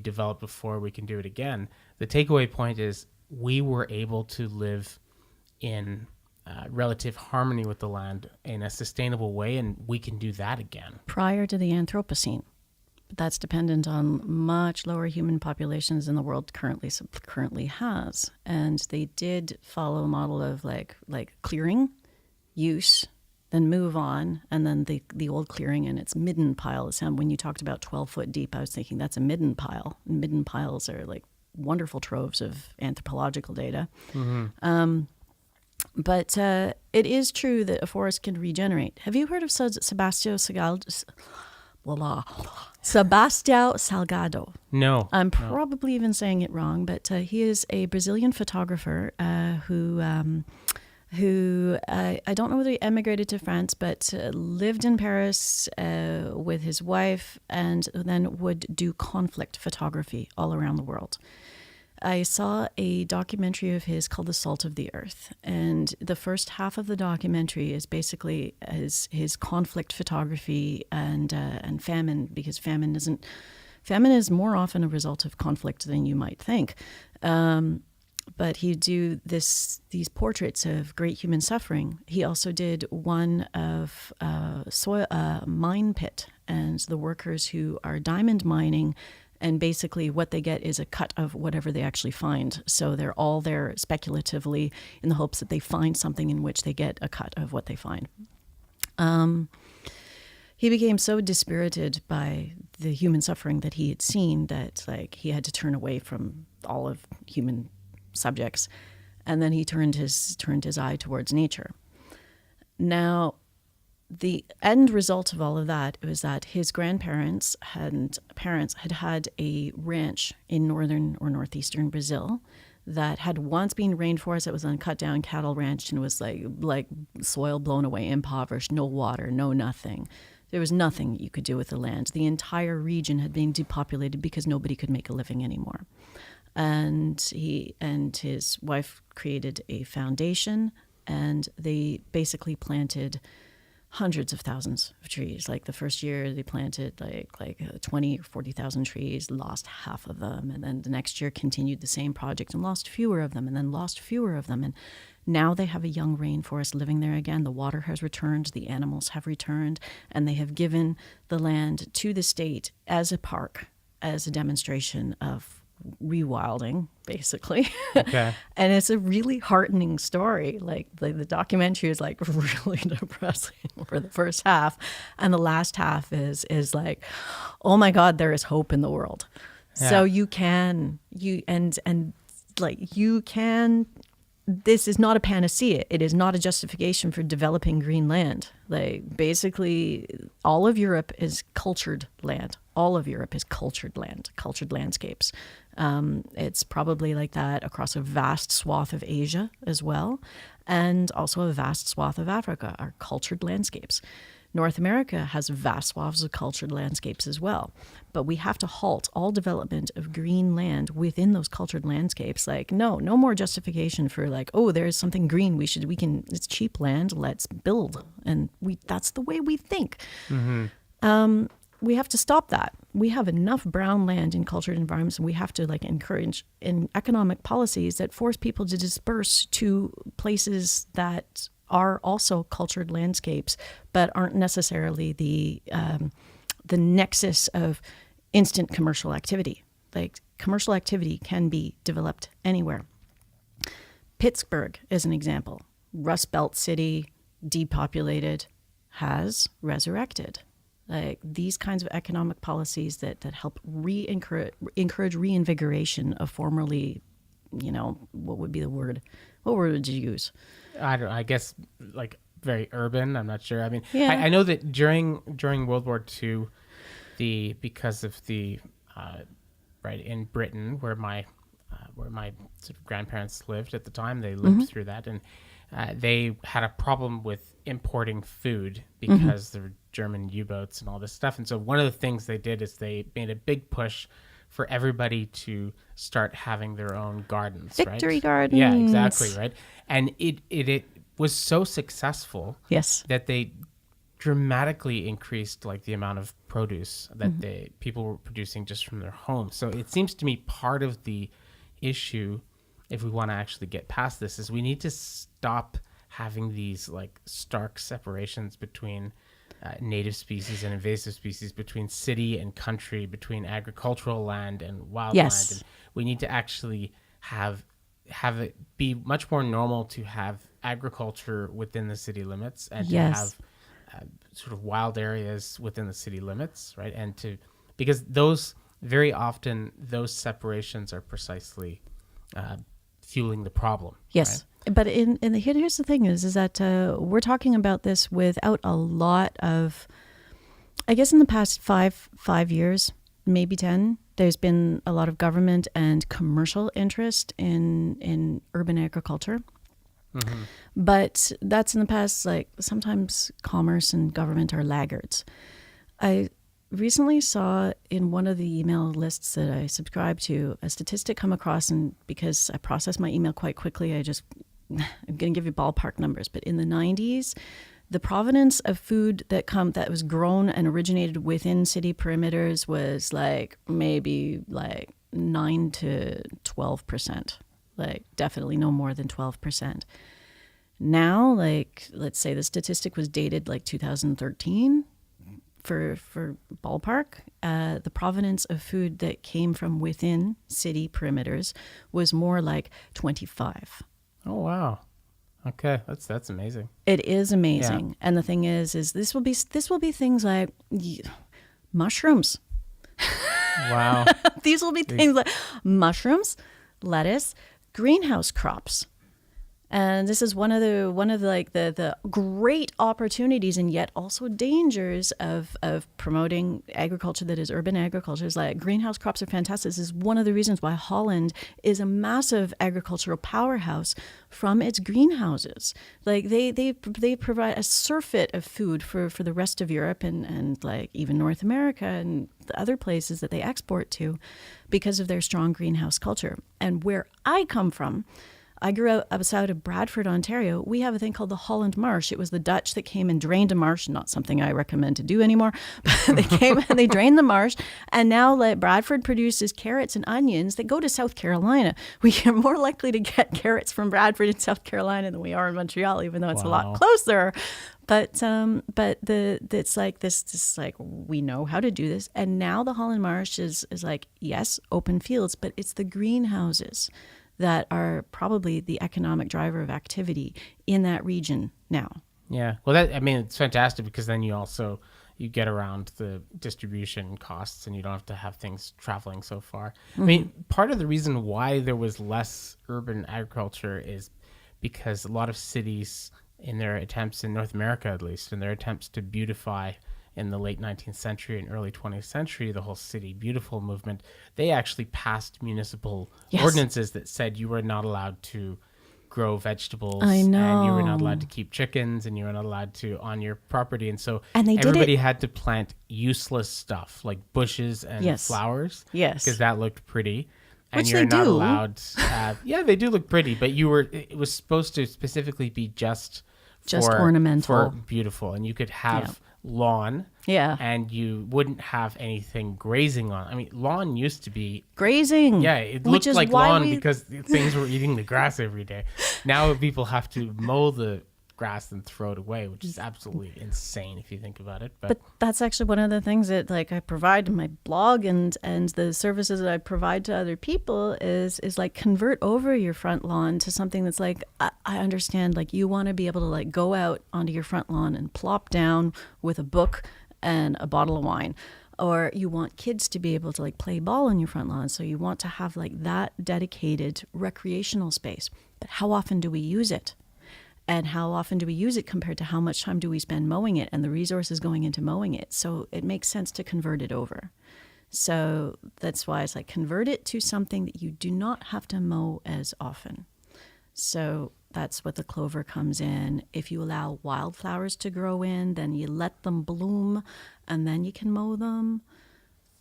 developed before, we can do it again. The takeaway point is we were able to live in relative harmony with the land in a sustainable way, and we can do that again. Prior to the Anthropocene. But that's dependent on much lower human populations than the world currently has. And they did follow a model of like clearing, use, then move on, and then the old clearing and its midden pile. When you talked about 12 foot deep, I was thinking that's a midden pile. And midden piles are like wonderful troves of anthropological data. But it is true that a forest can regenerate. Have you heard of Sebastião Salgado? No. I'm probably even saying it wrong, but he is a Brazilian photographer who I don't know whether he emigrated to France, but lived in Paris with his wife and then would do conflict photography all around the world. I saw a documentary of his called The Salt of the Earth. And the first half of the documentary is basically his conflict photography and famine, because famine is more often a result of conflict than you might think. But he'd do these portraits of great human suffering. He also did one of mine pit and the workers who are diamond mining. And basically what they get is a cut of whatever they actually find. So they're all there speculatively in the hopes that they find something in which they get a cut of what they find. He became so dispirited by the human suffering that he had seen that he had to turn away from all of human subjects. And then he turned his eye towards nature. Now, the end result of all of that was that his grandparents had a ranch in northern or northeastern Brazil that had once been rainforest. It was then cut down, cattle ranched, and was like soil blown away, impoverished, no water, no nothing. There was nothing you could do with the land. The entire region had been depopulated because nobody could make a living anymore. And he and his wife created a foundation, and they basically planted hundreds of thousands of trees. Like the first year they planted like 20 or 40,000 trees, lost half of them. And then the next year continued the same project and lost fewer of them, and then lost fewer of them. And now they have a young rainforest living there again. The water has returned, the animals have returned, and they have given the land to the state as a park, as a demonstration of rewilding, basically. Okay. And it's a really heartening story. The documentary is really depressing for the first half, and the last half is like, oh my God, there is hope in the world. Yeah. So you can this is not a panacea. It is not a justification for developing green land. Like basically all of Europe is cultured land. All of Europe is cultured land, cultured landscapes. It's probably like that across a vast swath of Asia as well. And also a vast swath of Africa are cultured landscapes. North America has vast swaths of cultured landscapes as well. But we have to halt all development of green land within those cultured landscapes. Like, no more justification for like, oh, there's something green. It's cheap land. Let's build. And that's the way we think. Mm-hmm. We have to stop that. We have enough brown land in cultured environments, and we have to like encourage in economic policies that force people to disperse to places that are also cultured landscapes, but aren't necessarily the nexus of instant commercial activity. Like commercial activity can be developed anywhere. Pittsburgh is an example. Rust Belt city, depopulated, has resurrected. Like these kinds of economic policies that help encourage reinvigoration of formerly, what would be the word? What word would you use? I don't know, I guess like very urban. I'm not sure. I mean, yeah. I know that during World War II, because of the right in Britain where my sort of grandparents lived at the time, they lived through that, and they had a problem with importing food because there were German U-boats and all this stuff. And so one of the things they did is they made a big push for everybody to start having their own gardens. Victory right? gardens. Yeah, exactly, right? And it was so successful that they dramatically increased like the amount of produce that people were producing just from their homes. So it seems to me part of the issue, if we want to actually get past this, is we need to stop having these like stark separations between native species and invasive species, between city and country, between agricultural land and wild land. And we need to actually have it be much more normal to have agriculture within the city limits and to have sort of wild areas within the city limits, right? And because very often those separations are precisely fueling the problem. Yes. Right? But here's the thing is that we're talking about this without a lot of, I guess in the past five years, maybe 10, there's been a lot of government and commercial interest in urban agriculture. Mm-hmm. But that's in the past, like sometimes commerce and government are laggards. I recently saw in one of the email lists that I subscribe to a statistic come across, and because I process my email quite quickly, I'm going to give you ballpark numbers, but in the 90s, the provenance of food that was grown and originated within city perimeters was like maybe like 9 to 12%, like definitely no more than 12%. Now, like let's say the statistic was dated like 2013 for ballpark, the provenance of food that came from within city perimeters was more like 25. Oh, wow. Okay, that's amazing. It is amazing. Yeah. And the thing is this will be things like mushrooms. Wow. These will be things like mushrooms, lettuce, greenhouse crops. And this is one of the great opportunities and yet also dangers of promoting agriculture that is urban agriculture. Is like greenhouse crops are fantastic. This is one of the reasons why Holland is a massive agricultural powerhouse from its greenhouses. Like they provide a surfeit of food for the rest of Europe and like even North America and the other places that they export to because of their strong greenhouse culture. And where I come from, I grew up outside of Bradford, Ontario. We have a thing called the Holland Marsh. It was the Dutch that came and drained a marsh, not something I recommend to do anymore, but they came and they drained the marsh. And now like Bradford produces carrots and onions that go to South Carolina. We are more likely to get carrots from Bradford in South Carolina than we are in Montreal, even though it's a lot closer. But it's like this like we know how to do this. And now the Holland Marsh is like, yes, open fields, but it's the greenhouses that are probably the economic driver of activity in that region now. Yeah. Well, it's fantastic because then you get around the distribution costs and you don't have to have things traveling so far. Mm-hmm. I mean, part of the reason why there was less urban agriculture is because a lot of cities in their attempts, in North America at least, in their attempts to beautify in the late 19th century and early 20th century, the whole City Beautiful movement, they actually passed municipal ordinances that said you were not allowed to grow vegetables. I know. And you were not allowed to keep chickens, and you were not allowed to on your property. And so they everybody had to plant useless stuff like bushes and flowers. Yes. Because that looked pretty. And Which you're they not do. allowed to have, yeah, they do look pretty, but it was supposed to specifically be just ornamental. For beautiful. And you could have lawn. Yeah. And you wouldn't have anything grazing on. I mean, lawn used to be grazing. Yeah, it looked like lawn because things were eating the grass every day. Now people have to mow the grass and throw it away, which is absolutely insane if you think about it. But that's actually one of the things that like I provide in my blog and the services that I provide to other people is like convert over your front lawn to something that's like, I understand, like you want to be able to like go out onto your front lawn and plop down with a book and a bottle of wine. Or you want kids to be able to like play ball on your front lawn. So you want to have like that dedicated recreational space. But how often do we use it? And how often do we use it compared to how much time do we spend mowing it and the resources going into mowing it? So it makes sense to convert it over. So that's why it's like convert it to something that you do not have to mow as often. So that's what the clover comes in. If you allow wildflowers to grow in, then you let them bloom and then you can mow them.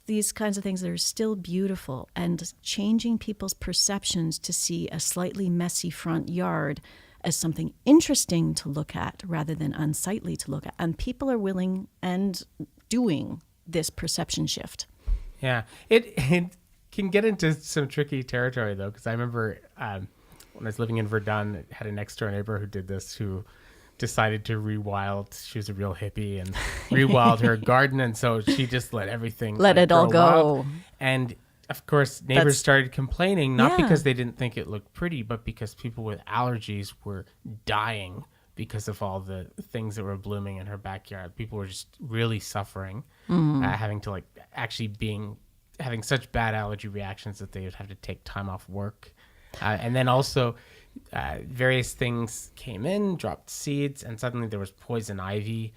These kinds of things that are still beautiful, and changing people's perceptions to see a slightly messy front yard as something interesting to look at rather than unsightly to look at. And people are willing and doing this perception shift. Yeah, it can get into some tricky territory though, because I remember when I was living in Verdun, I had a next door neighbor who did this, who decided to rewild. She was a real hippie and rewild her garden, and so she just let everything let it all go. Wild. And of course, neighbors started complaining, not because they didn't think it looked pretty, but because people with allergies were dying because of all the things that were blooming in her backyard. People were just really suffering, having to having such bad allergy reactions that they would have to take time off work. And then also various things came in, dropped seeds, and suddenly there was poison ivy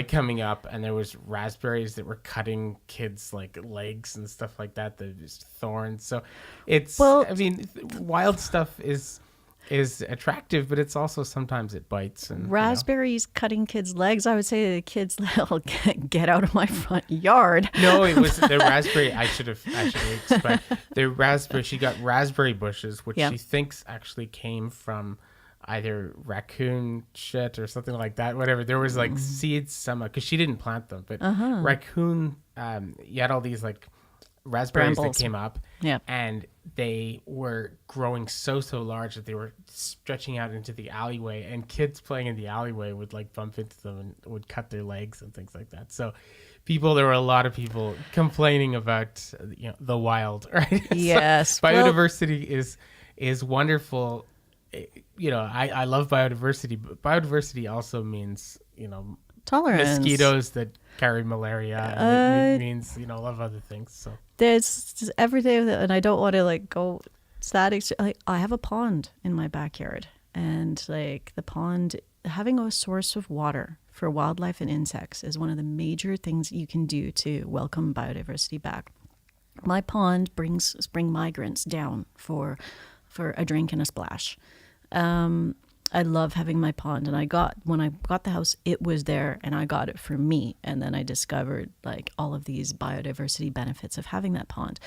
coming up, and there was raspberries that were cutting kids' like legs and stuff like that. There's thorns. So wild stuff is attractive, but it's also sometimes it bites. And raspberries cutting kids' legs. I would say to the kids, get out of my front yard. No, it was the raspberry. I should have explained. The raspberry. She got raspberry bushes, which she thinks actually came from either raccoon shit or something like that. Whatever. There was like seeds somehow because she didn't plant them, but raccoon. You had all these like raspberries that came up, and they were growing so large that they were stretching out into the alleyway, and kids playing in the alleyway would like bump into them and would cut their legs and things like that. So there were a lot of people complaining about the wild, right? Yes. So biodiversity is wonderful. I love biodiversity, but biodiversity also means tolerance. Mosquitoes that carry malaria. And it means a lot of other things. So there's just every day, and I don't want to like go sad. Like I have a pond in my backyard, and like the pond, having a source of water for wildlife and insects is one of the major things you can do to welcome biodiversity back. My pond brings spring migrants down for a drink and a splash. I love having my pond, and when I got the house, it was there, and I got it for me. And then I discovered like all of these biodiversity benefits of having that pond.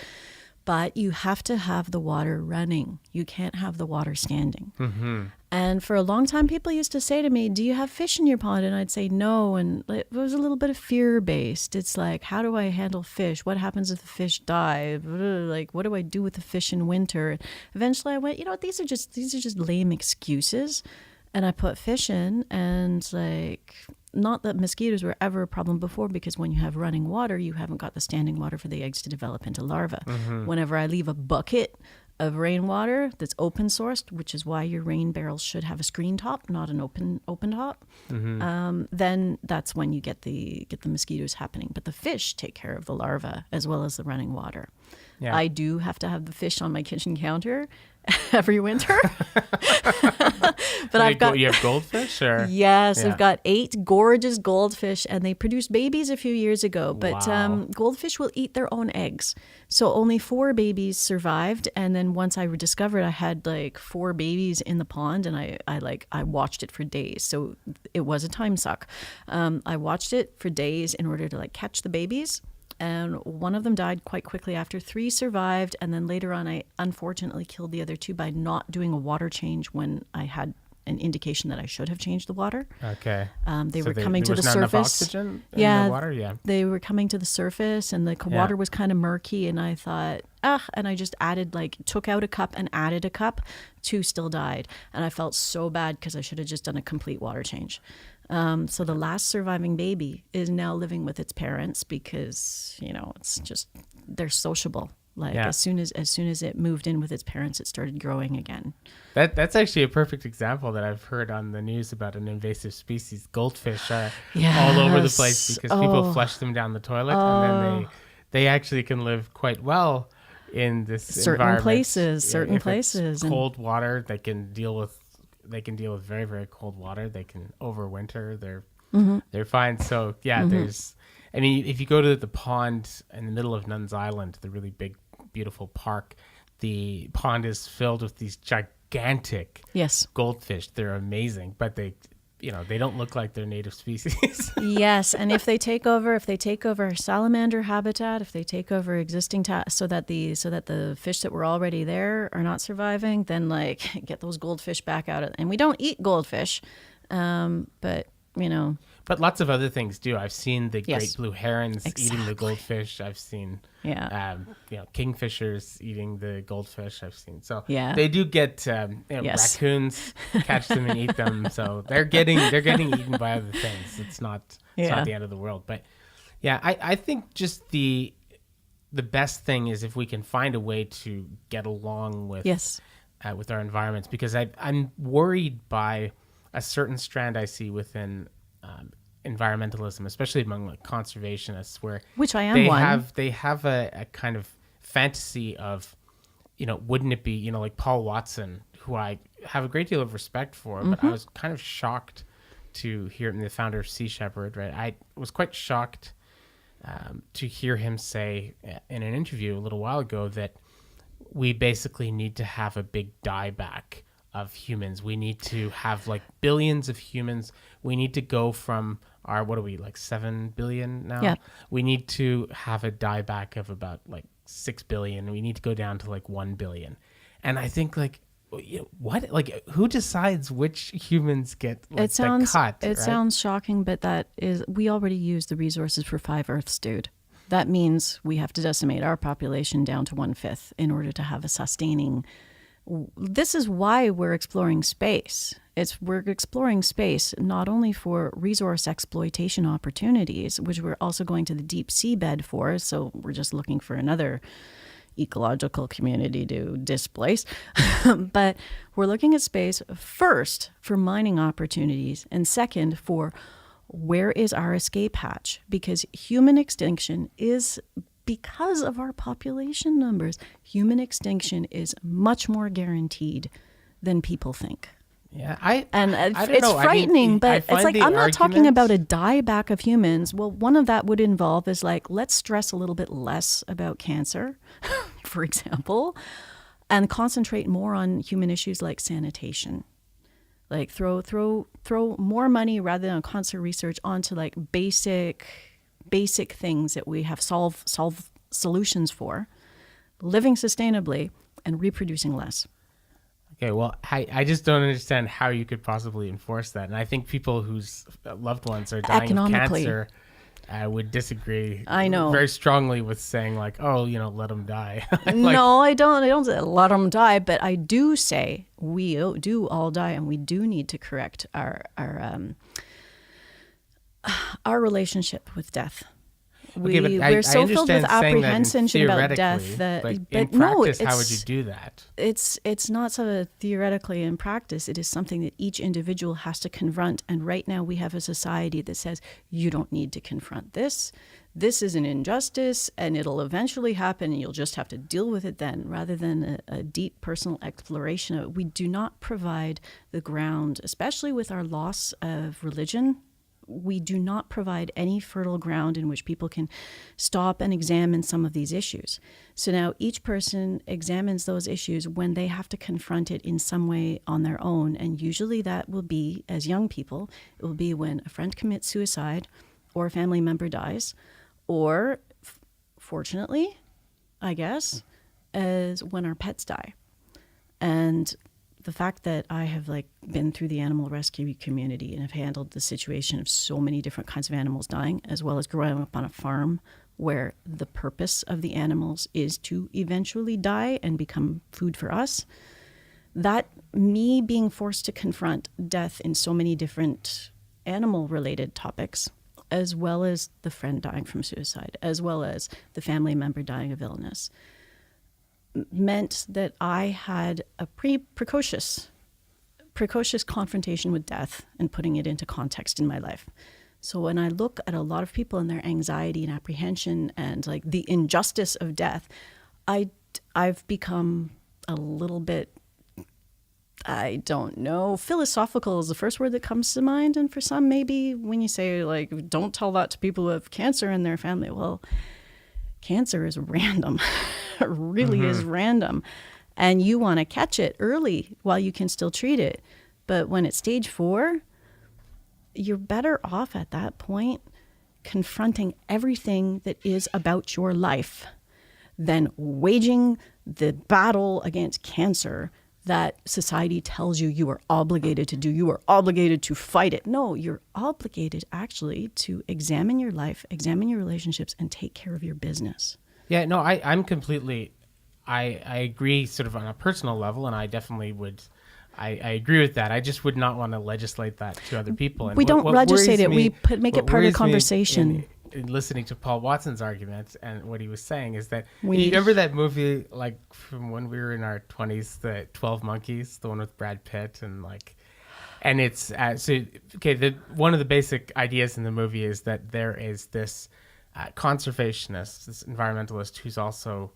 But you have to have the water running. You can't have the water standing. Mm-hmm. And for a long time, people used to say to me, do you have fish in your pond? And I'd say no. And it was a little bit of fear-based. It's like, how do I handle fish? What happens if the fish die? Like, what do I do with the fish in winter? Eventually I went, these are just lame excuses. And I put fish in, and like, not that mosquitoes were ever a problem before, because when you have running water, you haven't got the standing water for the eggs to develop into larvae. Mm-hmm. Whenever I leave a bucket of rainwater that's open sourced, which is why your rain barrels should have a screen top, not an open top, then that's when you get the mosquitoes happening. But the fish take care of the larvae as well as the running water. Yeah. I do have to have the fish on my kitchen counter, every winter. But You have goldfish, or yes, Yeah. I've got 8 gorgeous goldfish, and they produced babies a few years ago. But Wow. goldfish will eat their own eggs, so only 4 babies survived. And then once I discovered I had like 4 babies in the pond, and I watched it for days. So it was a time suck. I watched it for days in order to like catch the babies. And one of them died quite quickly after. 3 survived. And then later on, I unfortunately killed the other 2 by not doing a water change when I had an indication that I should have changed the water. Okay. They So were coming to there the was not enough surface. oxygen in Yeah, the water? Yeah. they were coming to the surface, and the water was kind of murky. And I thought, and I just added, like, took out a cup and added a cup. 2 still died. And I felt so bad because I should have just done a complete water change. So the last surviving baby is now living with its parents because, it's just, they're sociable. Like as soon as it moved in with its parents, it started growing again. That's actually a perfect example that I've heard on the news about an invasive species, goldfish, all over the place because people flush them down the toilet, and then they actually can live quite well in this certain environment. places. It's cold water, they can deal with very, very cold water. They can overwinter. They're fine. So there's. I mean, if you go to the pond in the middle of Nuns Island, the really big, beautiful park, the pond is filled with these gigantic goldfish. They're amazing, but they don't look like they're native species. Yes, and if they take over salamander habitat, if they take over existing so that the fish that were already there are not surviving, then like get those goldfish back out. And we don't eat goldfish, but But lots of other things do. I've seen the great blue herons eating the goldfish. I've seen, kingfishers eating the goldfish. I've seen. So they do get raccoons catch them and eat them. So they're getting eaten by other things. It's not the end of the world. But I think just the best thing is if we can find a way to get along with our environments, because I'm worried by a certain strand I see within environmentalism, especially among like conservationists, which I am they have a kind of fantasy of, wouldn't it be, like Paul Watson, who I have a great deal of respect for, but I was kind of shocked to hear him, the founder of Sea Shepherd, right? I was quite shocked to hear him say in an interview a little while ago that we basically need to have a big dieback of humans. We need to have like billions of humans. We need to go from our, 7 billion now? Yeah. We need to have a dieback of about like 6 billion. We need to go down to like 1 billion. And I think like, what? Like, who decides which humans get like, cut? It sounds shocking, but we already use the resources for 5 Earths, dude. That means we have to decimate our population down to 1/5 in order to have a sustaining. This is why we're exploring space. We're exploring space not only for resource exploitation opportunities, which we're also going to the deep seabed for. So we're just looking for another ecological community to displace. But we're looking at space first for mining opportunities, and second for where is our escape hatch? Because human extinction is, because of our population numbers, human extinction is much more guaranteed than people think. Yeah, it's frightening, but it's like I'm not talking about a dieback of humans. Well, one of that would involve is like, let's stress a little bit less about cancer, for example, and concentrate more on human issues like sanitation. Like throw more money rather than on constant research onto like basic things that we have solve solutions for, living sustainably and reproducing less. Okay, well, I just don't understand how you could possibly enforce that. And I think people whose loved ones are dying of cancer would disagree. I know very strongly with saying like, oh, let them die. No, I don't say let them die, but I do say we do all die, and we do need to correct our relationship with death. We're so filled with apprehension about death but in practice, how would you do that? It's not sort of theoretically. In practice, it is something that each individual has to confront. And right now we have a society that says you don't need to confront this. this is an injustice and it'll eventually happen and you'll just have to deal with it then, rather than a deep personal exploration of it. We do not provide the ground, especially with our loss of religion. We do not provide any fertile ground in which people can stop and examine some of these issues. So now each person examines those issues when they have to confront it in some way on their own. And usually that will be, as young people, it will be when a friend commits suicide or a family member dies, or fortunately, I guess, as when our pets die. And the fact that I have been through the animal rescue community and have handled the situation of so many different kinds of animals dying, as well as growing up on a farm where the purpose of the animals is to eventually die and become food for us, that me being forced to confront death in so many different animal-related topics, as well as the friend dying from suicide, as well as the family member dying of illness, meant that I had a precocious confrontation with death and putting it into context in my life. So when I look at a lot of people and their anxiety and apprehension and the injustice of death, I've become a little bit, I don't know, philosophical is the first word that comes to mind. And for some, maybe when you say don't tell that to people who have cancer in their family, well, cancer is random. It really is random. And you want to catch it early while you can still treat it. But when it's stage 4, you're better off at that point confronting everything that is about your life than waging the battle against cancer that society tells you you are obligated to do. You are obligated to fight it. No, you're obligated actually to examine your life, examine your relationships, and take care of your business. Yeah, no, I'm completely, I agree sort of on a personal level, and I definitely would, I agree with that. I just would not want to legislate that to other people. And we don't legislate it. We make it part of the conversation. In listening to Paul Watson's argument and what he was saying is that you remember that movie from when we were in our 20s, the 12 Monkeys, the one with Brad Pitt and it's one of the basic ideas in the movie is that there is this conservationist, this environmentalist who's also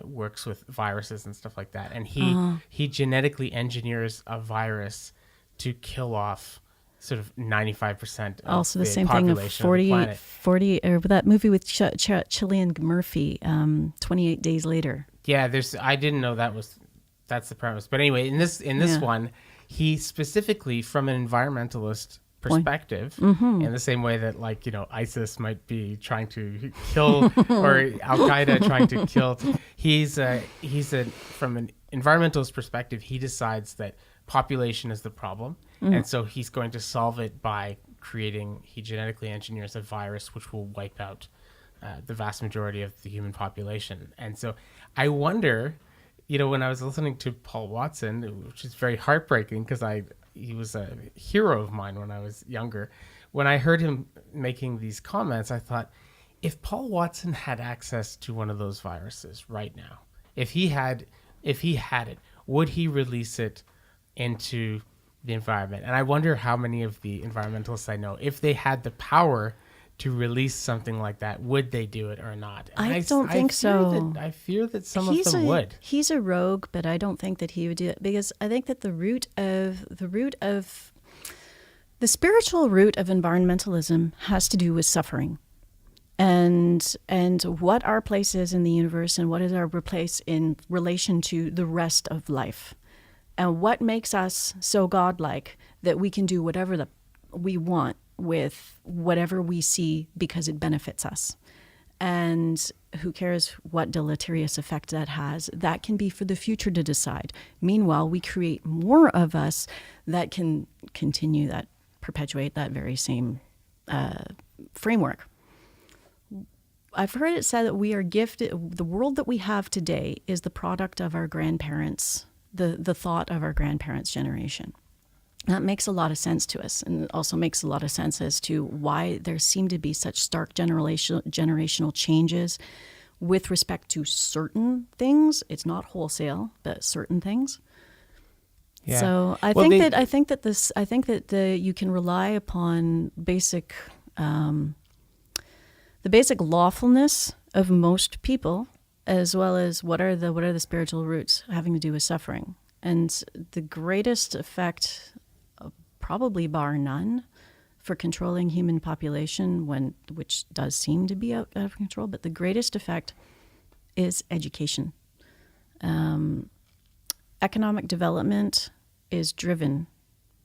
works with viruses and stuff like that, and he genetically engineers a virus to kill off sort of 95% of also the same population thing of 40 of the planet. 40 or that movie with Cillian Murphy, 28 Days Later. Yeah, I didn't know that's the premise. But anyway, in this one, he specifically from an environmentalist perspective, in the same way that ISIS might be trying to kill or Al-Qaeda trying to kill, he's from an environmentalist perspective, he decides that population is the problem. And so he's going to solve it by he genetically engineers a virus which will wipe out the vast majority of the human population. And so I wonder, when I was listening to Paul Watson, which is very heartbreaking because he was a hero of mine when I was younger, when I heard him making these comments, I thought, if Paul Watson had access to one of those viruses right now, if he had it, would he release it into the environment? And I wonder how many of the environmentalists I know, if they had the power to release something like that, would they do it or not? And I don't think so. I fear that some of them would. He's a rogue, but I don't think that he would do it, because I think that the spiritual root of environmentalism has to do with suffering. And what our place is in the universe, and what is our place in relation to the rest of life. And what makes us so godlike that we can do whatever we want with whatever we see because it benefits us. And who cares what deleterious effect that has? That can be for the future to decide. Meanwhile, we create more of us that can perpetuate that very same framework. I've heard it said that we are gifted, the world that we have today is the product of our grandparents, the thought of our grandparents' generation. That makes a lot of sense to us, and it also makes a lot of sense as to why there seem to be such stark generational changes with respect to certain things. It's not wholesale, but certain things. Yeah. So I think that you can rely upon basic the basic lawfulness of most people, as well as what are the spiritual roots having to do with suffering. And the greatest effect, probably bar none, for controlling human population, which does seem to be out of control, but the greatest effect is education. Economic development is driven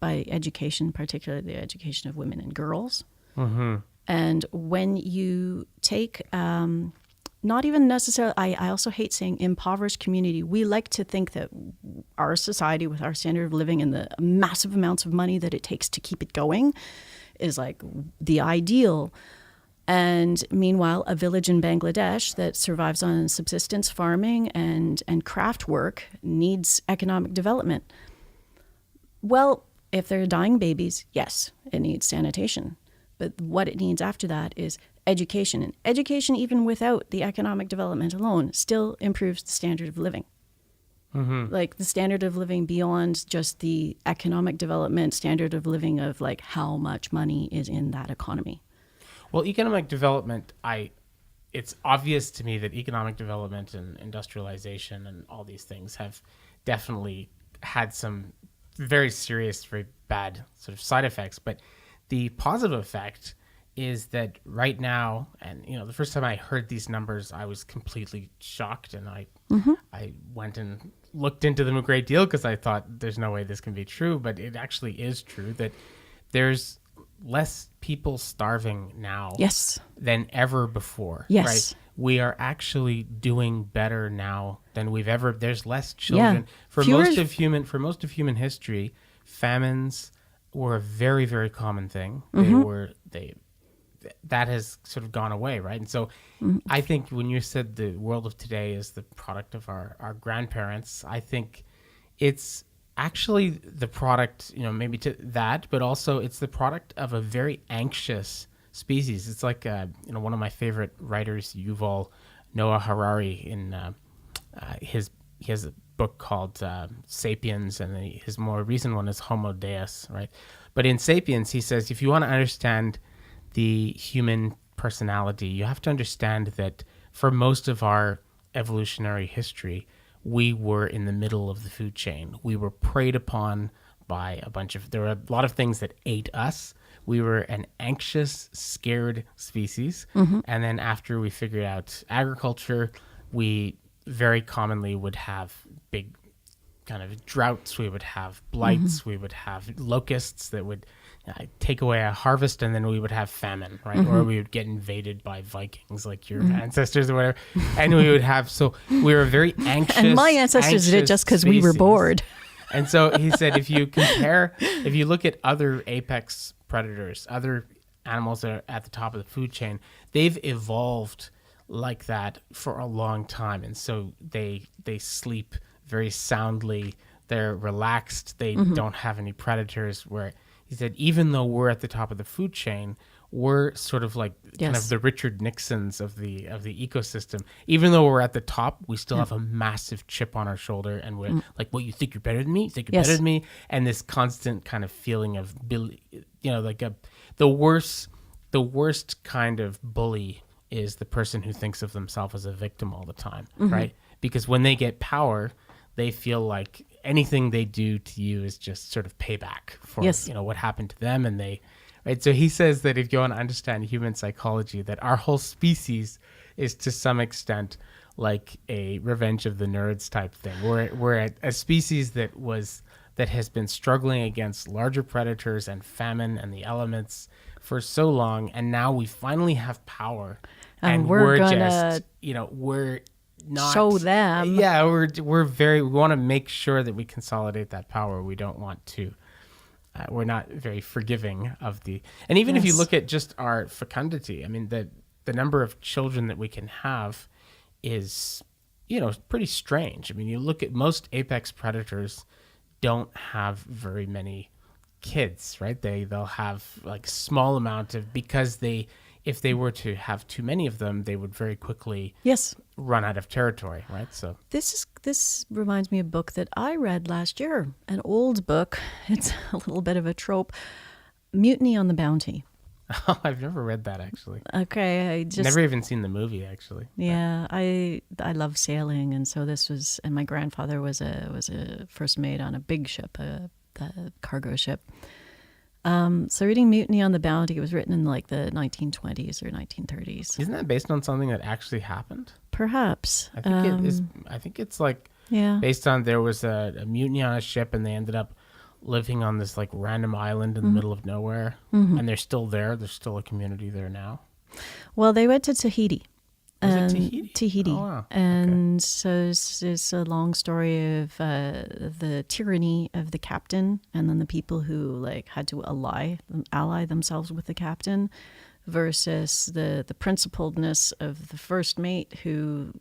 by education, particularly the education of women and girls. Mm-hmm. And when you take, not even necessarily, I also hate saying impoverished community. We like to think that our society with our standard of living and the massive amounts of money that it takes to keep it going is like the ideal. And meanwhile, a village in Bangladesh that survives on subsistence farming and craft work needs economic development. Well, if they're dying babies, yes, it needs sanitation. But what it needs after that is education. And education, even without the economic development alone, still improves the standard of living. Mm-hmm. Like the standard of living beyond just the economic development, standard of living of like how much money is in that economy. Well, economic development, it's obvious to me that economic development and industrialization and all these things have definitely had some very serious, very bad sort of side effects. But the positive effect is that right now, and the first time I heard these numbers, I was completely shocked, and I went and looked into them a great deal because I thought there's no way this can be true, but it actually is true that there's less people starving now than ever before. Yes. Right? We are actually doing better now than we've ever. There's less children. For most of human history, famines were a very, very common thing. That has sort of gone away, right? And so I think when you said the world of today is the product of our grandparents, I think it's actually the product, maybe to that, but also it's the product of a very anxious species. It's like, one of my favorite writers, Yuval Noah Harari, in he has a book called Sapiens, and his more recent one is Homo Deus, right? But in Sapiens, he says, if you want to understand the human personality, you have to understand that for most of our evolutionary history, we were in the middle of the food chain. We were preyed upon by there were a lot of things that ate us. We were an anxious, scared species. Mm-hmm. And then after we figured out agriculture, we very commonly would have big kind of droughts. We would have blights. Mm-hmm. We would have locusts that would take away a harvest, and then we would have famine, right? Mm-hmm. Or we would get invaded by Vikings like your ancestors or whatever. And we would have, so we were very anxious. And my ancestors did it just because we were bored. And so he said, if you look at other apex predators, other animals that are at the top of the food chain, they've evolved like that for a long time. And so they sleep very soundly. They're relaxed. They don't have any predators. Where he said, even though we're at the top of the food chain, we're sort of like kind of the Richard Nixons of the ecosystem. Even though we're at the top, we still have a massive chip on our shoulder, and we're like, "What, you think you're better than me? You think you're better than me?" And this constant kind of feeling of, like the worst kind of bully is the person who thinks of themselves as a victim all the time, right? Because when they get power, they feel like anything they do to you is just sort of payback for what happened to them, and they. Right, so he says that if you want to understand human psychology, that our whole species is to some extent like a Revenge of the Nerds type thing. We're a species that has been struggling against larger predators and famine and the elements for so long, and now we finally have power, and we're just we're not show them. Yeah, we want to make sure that we consolidate that power. We don't want to. We're not very forgiving of and even if you look at just our fecundity, I mean, the number of children that we can have is, pretty strange. I mean, you look at most apex predators don't have very many kids, right? They'll have like small amount because if they were to have too many of them, they would very quickly run out of territory, right? So this reminds me of a book that I read last year, an old book. It's a little bit of a trope, Mutiny on the Bounty. Oh, I've never read that actually. Okay, I just Never even seen the movie actually. yeah, I love sailing, and so this was, and my grandfather was a first mate on a big ship, a cargo ship. So reading Mutiny on the Bounty was written in like the 1920s or 1930s. Isn't that based on something that actually happened? Perhaps. I think it is. I think it's like Yeah. based on there was a mutiny on a ship, and they ended up living on this like random island in the middle of nowhere, and they're still there. There's still a community there now. Well, they went to Tahiti. Was it Tahiti? Tahiti. Oh, wow. And so it's a long story of the tyranny of the captain, and then the people who like had to ally themselves with the captain, versus the principledness of the first mate who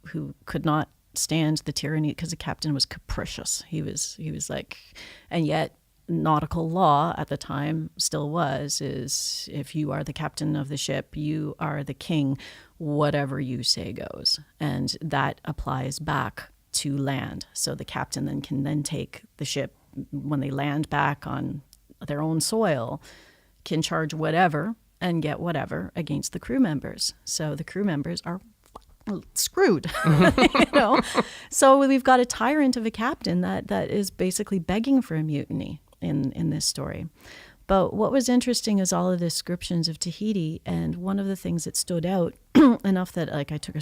could not stand the tyranny because the captain was capricious. He was like, and yet nautical law at the time still is if you are the captain of the ship, you are the king, whatever you say goes. And that applies back to land. So the captain then can take the ship when they land back on their own soil, can charge whatever and get whatever against the crew members. So the crew members are screwed, So we've got a tyrant of a captain that is basically begging for a mutiny in this story. But what was interesting is all of the descriptions of Tahiti, and one of the things that stood out enough that like I took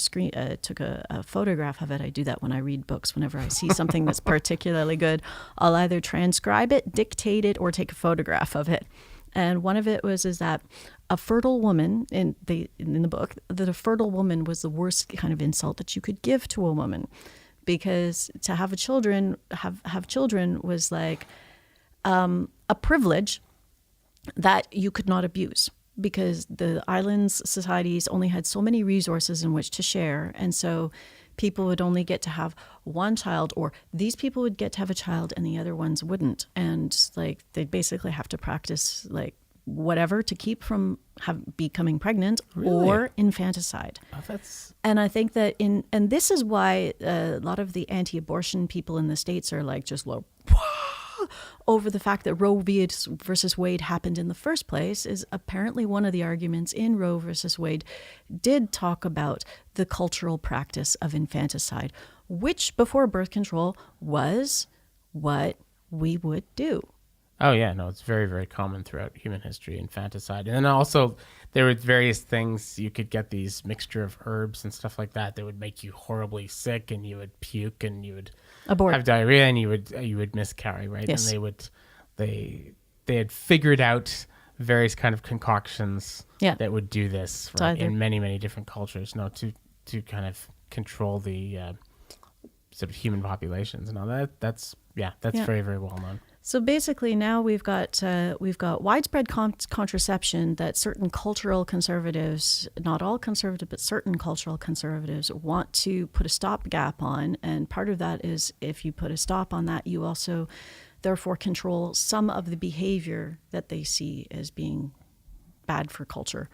a photograph of it. I do that when I read books. Whenever I see something that's particularly good, I'll either transcribe it, dictate it, or take a photograph of it. And one of it is that a fertile woman in the book, that a fertile woman was the worst kind of insult that you could give to a woman, because to have children was like a privilege that you could not abuse, because the islands societies only had so many resources in which to share, and so people would only get to have one child, or these people would get to have a child and the other ones wouldn't, and like they'd basically have to practice like whatever to keep from becoming pregnant. Really? Or infanticide. Oh, and I think that and this is why a lot of the anti-abortion people in the States are like just low over the fact that Roe versus Wade happened in the first place. Is apparently one of the arguments in Roe versus Wade did talk about the cultural practice of infanticide, which before birth control was what we would do. Oh, yeah. No, it's very, very common throughout human history, infanticide. And then also there were various things. You could get these mixture of herbs and stuff like that would make you horribly sick, and you would puke, and you would abort, have diarrhea, and you would miscarry, right? Yes. And they had figured out various kind of concoctions that would do this, right, in many, many different cultures, to kind of control the sort of human populations and all that. That's very, very well known. So basically now we've got widespread contraception that certain cultural conservatives, not all conservative, but certain cultural conservatives want to put a stopgap on. And part of that is if you put a stop on that, you also therefore control some of the behavior that they see as being bad for culture.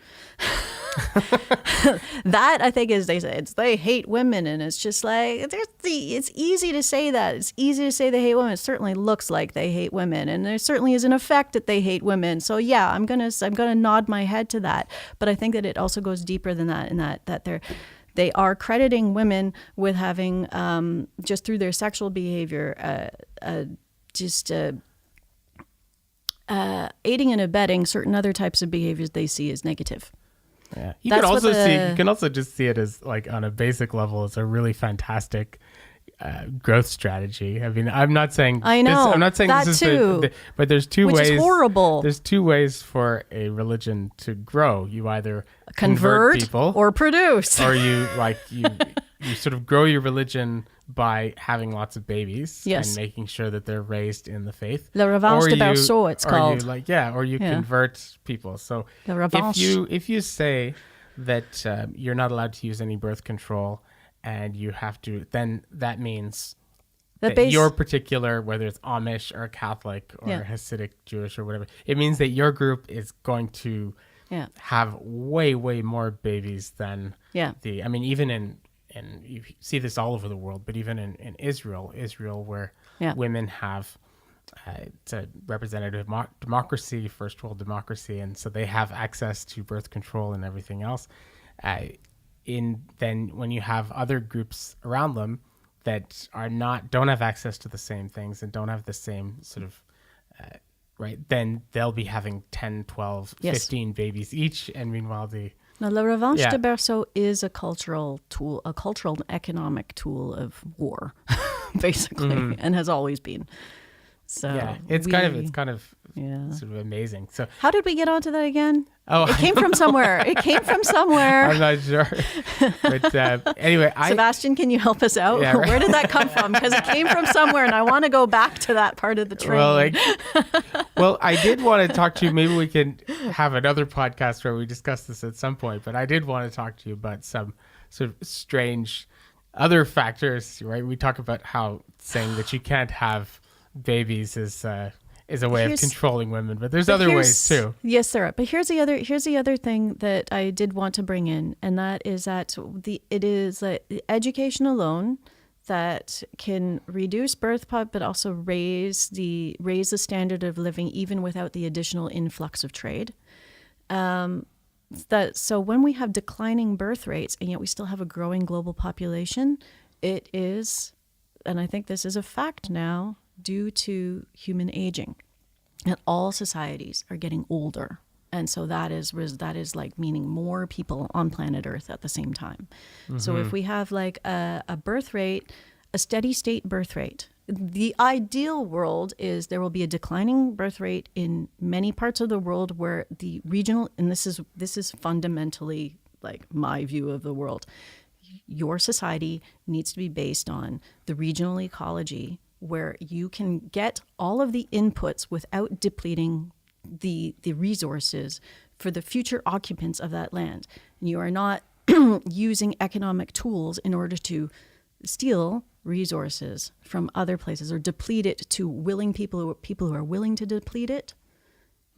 That I think is they hate women, and it's just like it's easy to say that. It's easy to say they hate women. It certainly looks like they hate women, and there certainly is an effect that they hate women. So yeah, I'm gonna nod my head to that. But I think that it also goes deeper than that, in that they are crediting women with having just through their sexual behavior aiding and abetting certain other types of behaviors they see as negative. Yeah, you can also just see it as like on a basic level as a really fantastic growth strategy. I mean, I'm not saying I know I'm not saying that this too, is but there's two which ways. Is horrible. There's two ways for a religion to grow. You either convert people or produce, or you sort of grow your religion by having lots of babies, yes, and making sure that they're raised in the faith. Le revanche de berceau, it's called. Or you convert people. So if you say that you're not allowed to use any birth control, and you have to, then that means that your particular, whether it's Amish or Catholic or Hasidic Jewish or whatever, it means that your group is going to have way, way more babies than I mean, even and you see this all over the world, but even in Israel where women have it's a representative democracy, first world democracy, and so they have access to birth control and everything else. Then when you have other groups around them that don't have access to the same things and don't have the same sort of right, then they'll be having 10, 12, Yes. 15 babies each, and meanwhile Now, La Revanche de Berceau is a cultural tool, a cultural and economic tool of war, basically, and has always been. So it's kind of yeah. sort of amazing. So How did we get onto that again? Oh, it came from somewhere. It came from somewhere. I'm not sure, but anyway, Sebastian, can you help us out? Yeah, right. Where did that come from? Because it came from somewhere, and I want to go back to that part of the train. Well, I did want to talk to you. Maybe we can have another podcast where we discuss this at some point. But I did want to talk to you about some sort of strange other factors. Right? We talk about how saying that you can't have babies is a way of controlling women, but there's other ways too. Yes, there are. But here's the other thing that I did want to bring in, and that is that it is education alone that can reduce birth but also raise the standard of living even without the additional influx of trade. So when we have declining birth rates and yet we still have a growing global population, it is, and I think this is a fact now, due to human aging, and all societies are getting older, and so that is like meaning more people on planet Earth at the same time. Mm-hmm. So if we have like a birth rate, a steady state birth rate, the ideal world is there will be a declining birth rate in many parts of the world where the regional, and this is fundamentally like my view of the world. Your society needs to be based on the regional ecology, where you can get all of the inputs without depleting the resources for the future occupants of that land. And you are not using economic tools in order to steal resources from other places or deplete it to willing people who are willing to deplete it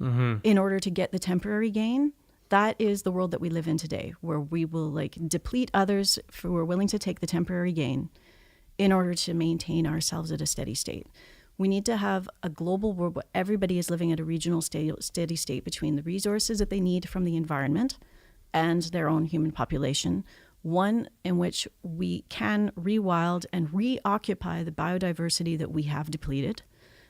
in order to get the temporary gain. That is the world that we live in today, where we will like deplete others who are willing to take the temporary gain in order to maintain ourselves at a steady state. We need to have a global world where everybody is living at a regional steady state between the resources that they need from the environment and their own human population, one in which we can rewild and reoccupy the biodiversity that we have depleted,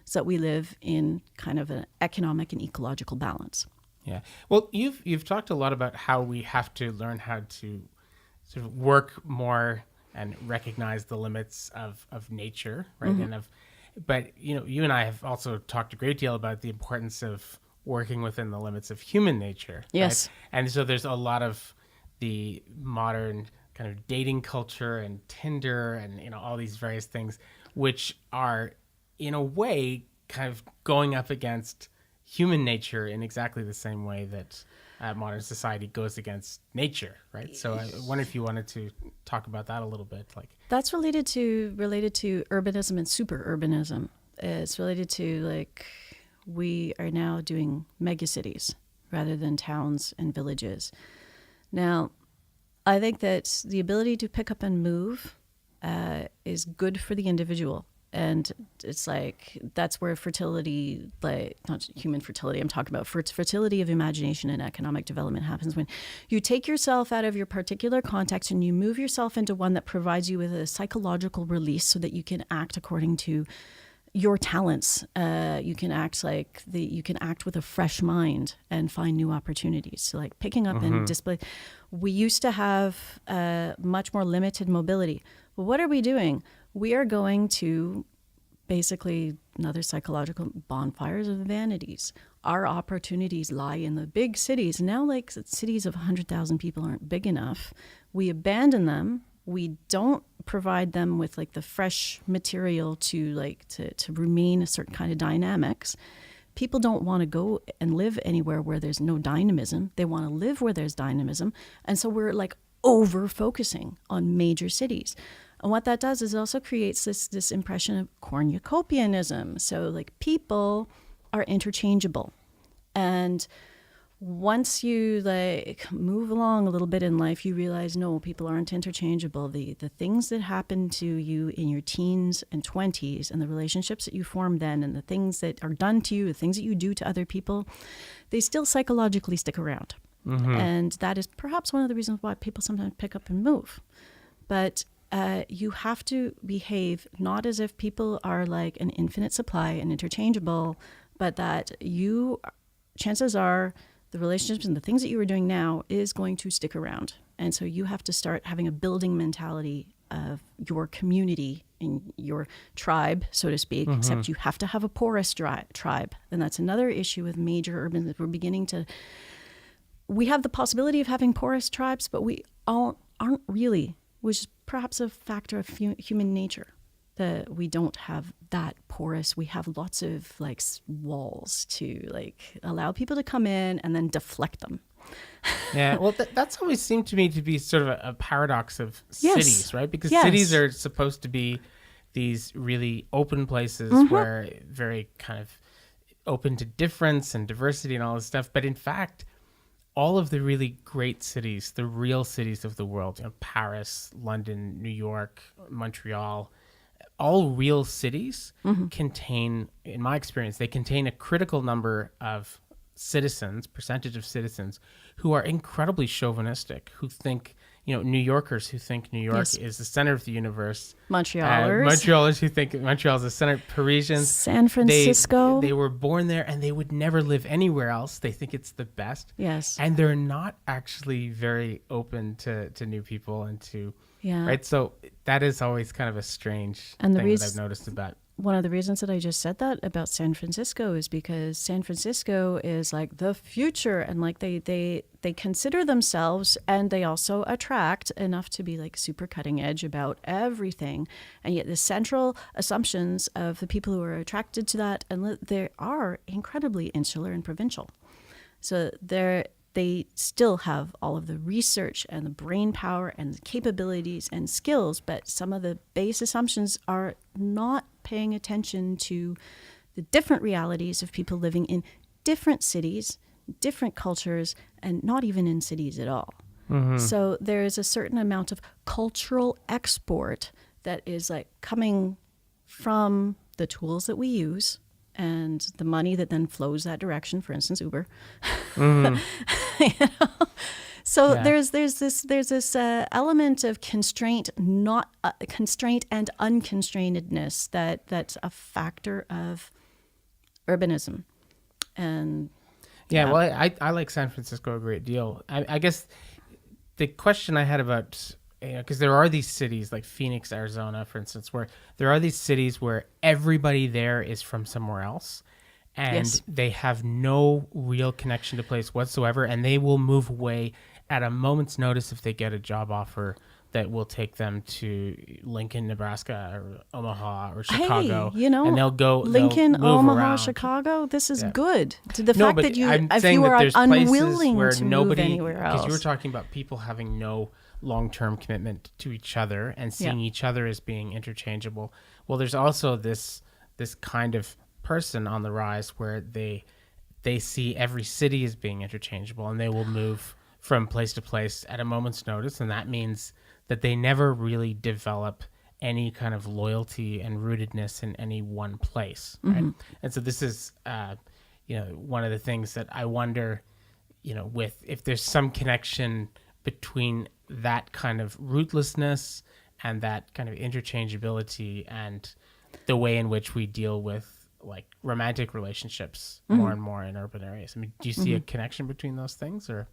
so that we live in kind of an economic and ecological balance. Yeah. Well, you've talked a lot about how we have to learn how to sort of work more and recognize the limits of nature, right? Mm-hmm. But you and I have also talked a great deal about the importance of working within the limits of human nature. Yes. Right? And so there's a lot of the modern kind of dating culture and Tinder and all these various things, which are in a way kind of going up against human nature in exactly the same way that modern society goes against nature, right? So I wonder if you wanted to talk about that a little bit. That's related to urbanism and super urbanism. It's related to like we are now doing megacities rather than towns and villages. Now, I think that the ability to pick up and move is good for the individual. And it's like, that's where fertility, like not human fertility, I'm talking about fertility of imagination and economic development happens when you take yourself out of your particular context and you move yourself into one that provides you with a psychological release so that you can act according to your talents. You can act with a fresh mind and find new opportunities. So like picking up and display. We used to have much more limited mobility. But what are we doing? We are going to basically another psychological bonfires of vanities. Our opportunities lie in the big cities. Now, like cities of 100,000 people aren't big enough. We abandon them. We don't provide them with like the fresh material to remain a certain kind of dynamics. People don't want to go and live anywhere where there's no dynamism. They want to live where there's dynamism. And so we're like over focusing on major cities. And what that does is it also creates this impression of cornucopianism. So like people are interchangeable. And once you like move along a little bit in life, you realize, no, people aren't interchangeable. The things that happen to you in your teens and 20s and the relationships that you form then and the things that are done to you, the things that you do to other people, they still psychologically stick around. And that is perhaps one of the reasons why people sometimes pick up and move. But you have to behave not as if people are like an infinite supply and interchangeable, but that chances are the relationships and the things that you are doing now is going to stick around. And so you have to start having a building mentality of your community in your tribe, so to speak, except you have to have a porous tribe. And that's another issue with major urban that we have the possibility of having porous tribes, but we all aren't really, which is perhaps a factor of human nature. That we don't have that porous. We have lots of like walls to like allow people to come in and then deflect them. Yeah, well, that's always seemed to me to be sort of a paradox of cities, right? Because cities are supposed to be these really open places where very kind of open to difference and diversity and all this stuff. But in fact, all of the really great cities, the real cities of the world, Paris, London, New York, Montreal, all real cities contain, in my experience, they contain a critical number of percentage of citizens who are incredibly chauvinistic, who think, New Yorkers who think New York is the center of the universe. Montrealers who think Montreal is the center. Parisians. San Francisco. They were born there and they would never live anywhere else. They think it's the best. Yes. And they're not actually very open to new people and to... Yeah. Right. So that is always kind of a strange thing that I've noticed about. One of the reasons that I just said that about San Francisco is because San Francisco is like the future, and like they consider themselves, and they also attract enough to be like super cutting edge about everything. And yet the central assumptions of the people who are attracted to that, and they are incredibly insular and provincial. So they still have all of the research and the brain power and the capabilities and skills, but some of the base assumptions are not paying attention to the different realities of people living in different cities, different cultures, and not even in cities at all. So there is a certain amount of cultural export that is like coming from the tools that we use and the money that then flows that direction, for instance, Uber. So there's this element of constraint, constraint and unconstrainedness that's a factor of urbanism. And well, I like San Francisco a great deal. I guess the question I had about, because there are these cities like Phoenix, Arizona, for instance, where there are these cities where everybody there is from somewhere else. And they have no real connection to place whatsoever, and they will move away at a moment's notice if they get a job offer that will take them to Lincoln, Nebraska, or Omaha, or Chicago. Hey, and they'll go Lincoln, Omaha, around. Chicago. This is good. The fact that if you are unwilling where to move anywhere else, because you were talking about people having no long-term commitment to each other and seeing each other as being interchangeable. Well, there's also this kind of person on the rise where they see every city as being interchangeable, and they will move from place to place at a moment's notice, and that means that they never really develop any kind of loyalty and rootedness in any one place, right? And so this is one of the things that I wonder, with if there's some connection between that kind of rootlessness and that kind of interchangeability and the way in which we deal with like romantic relationships more and more in urban areas. I mean, do you see a connection between those things, or?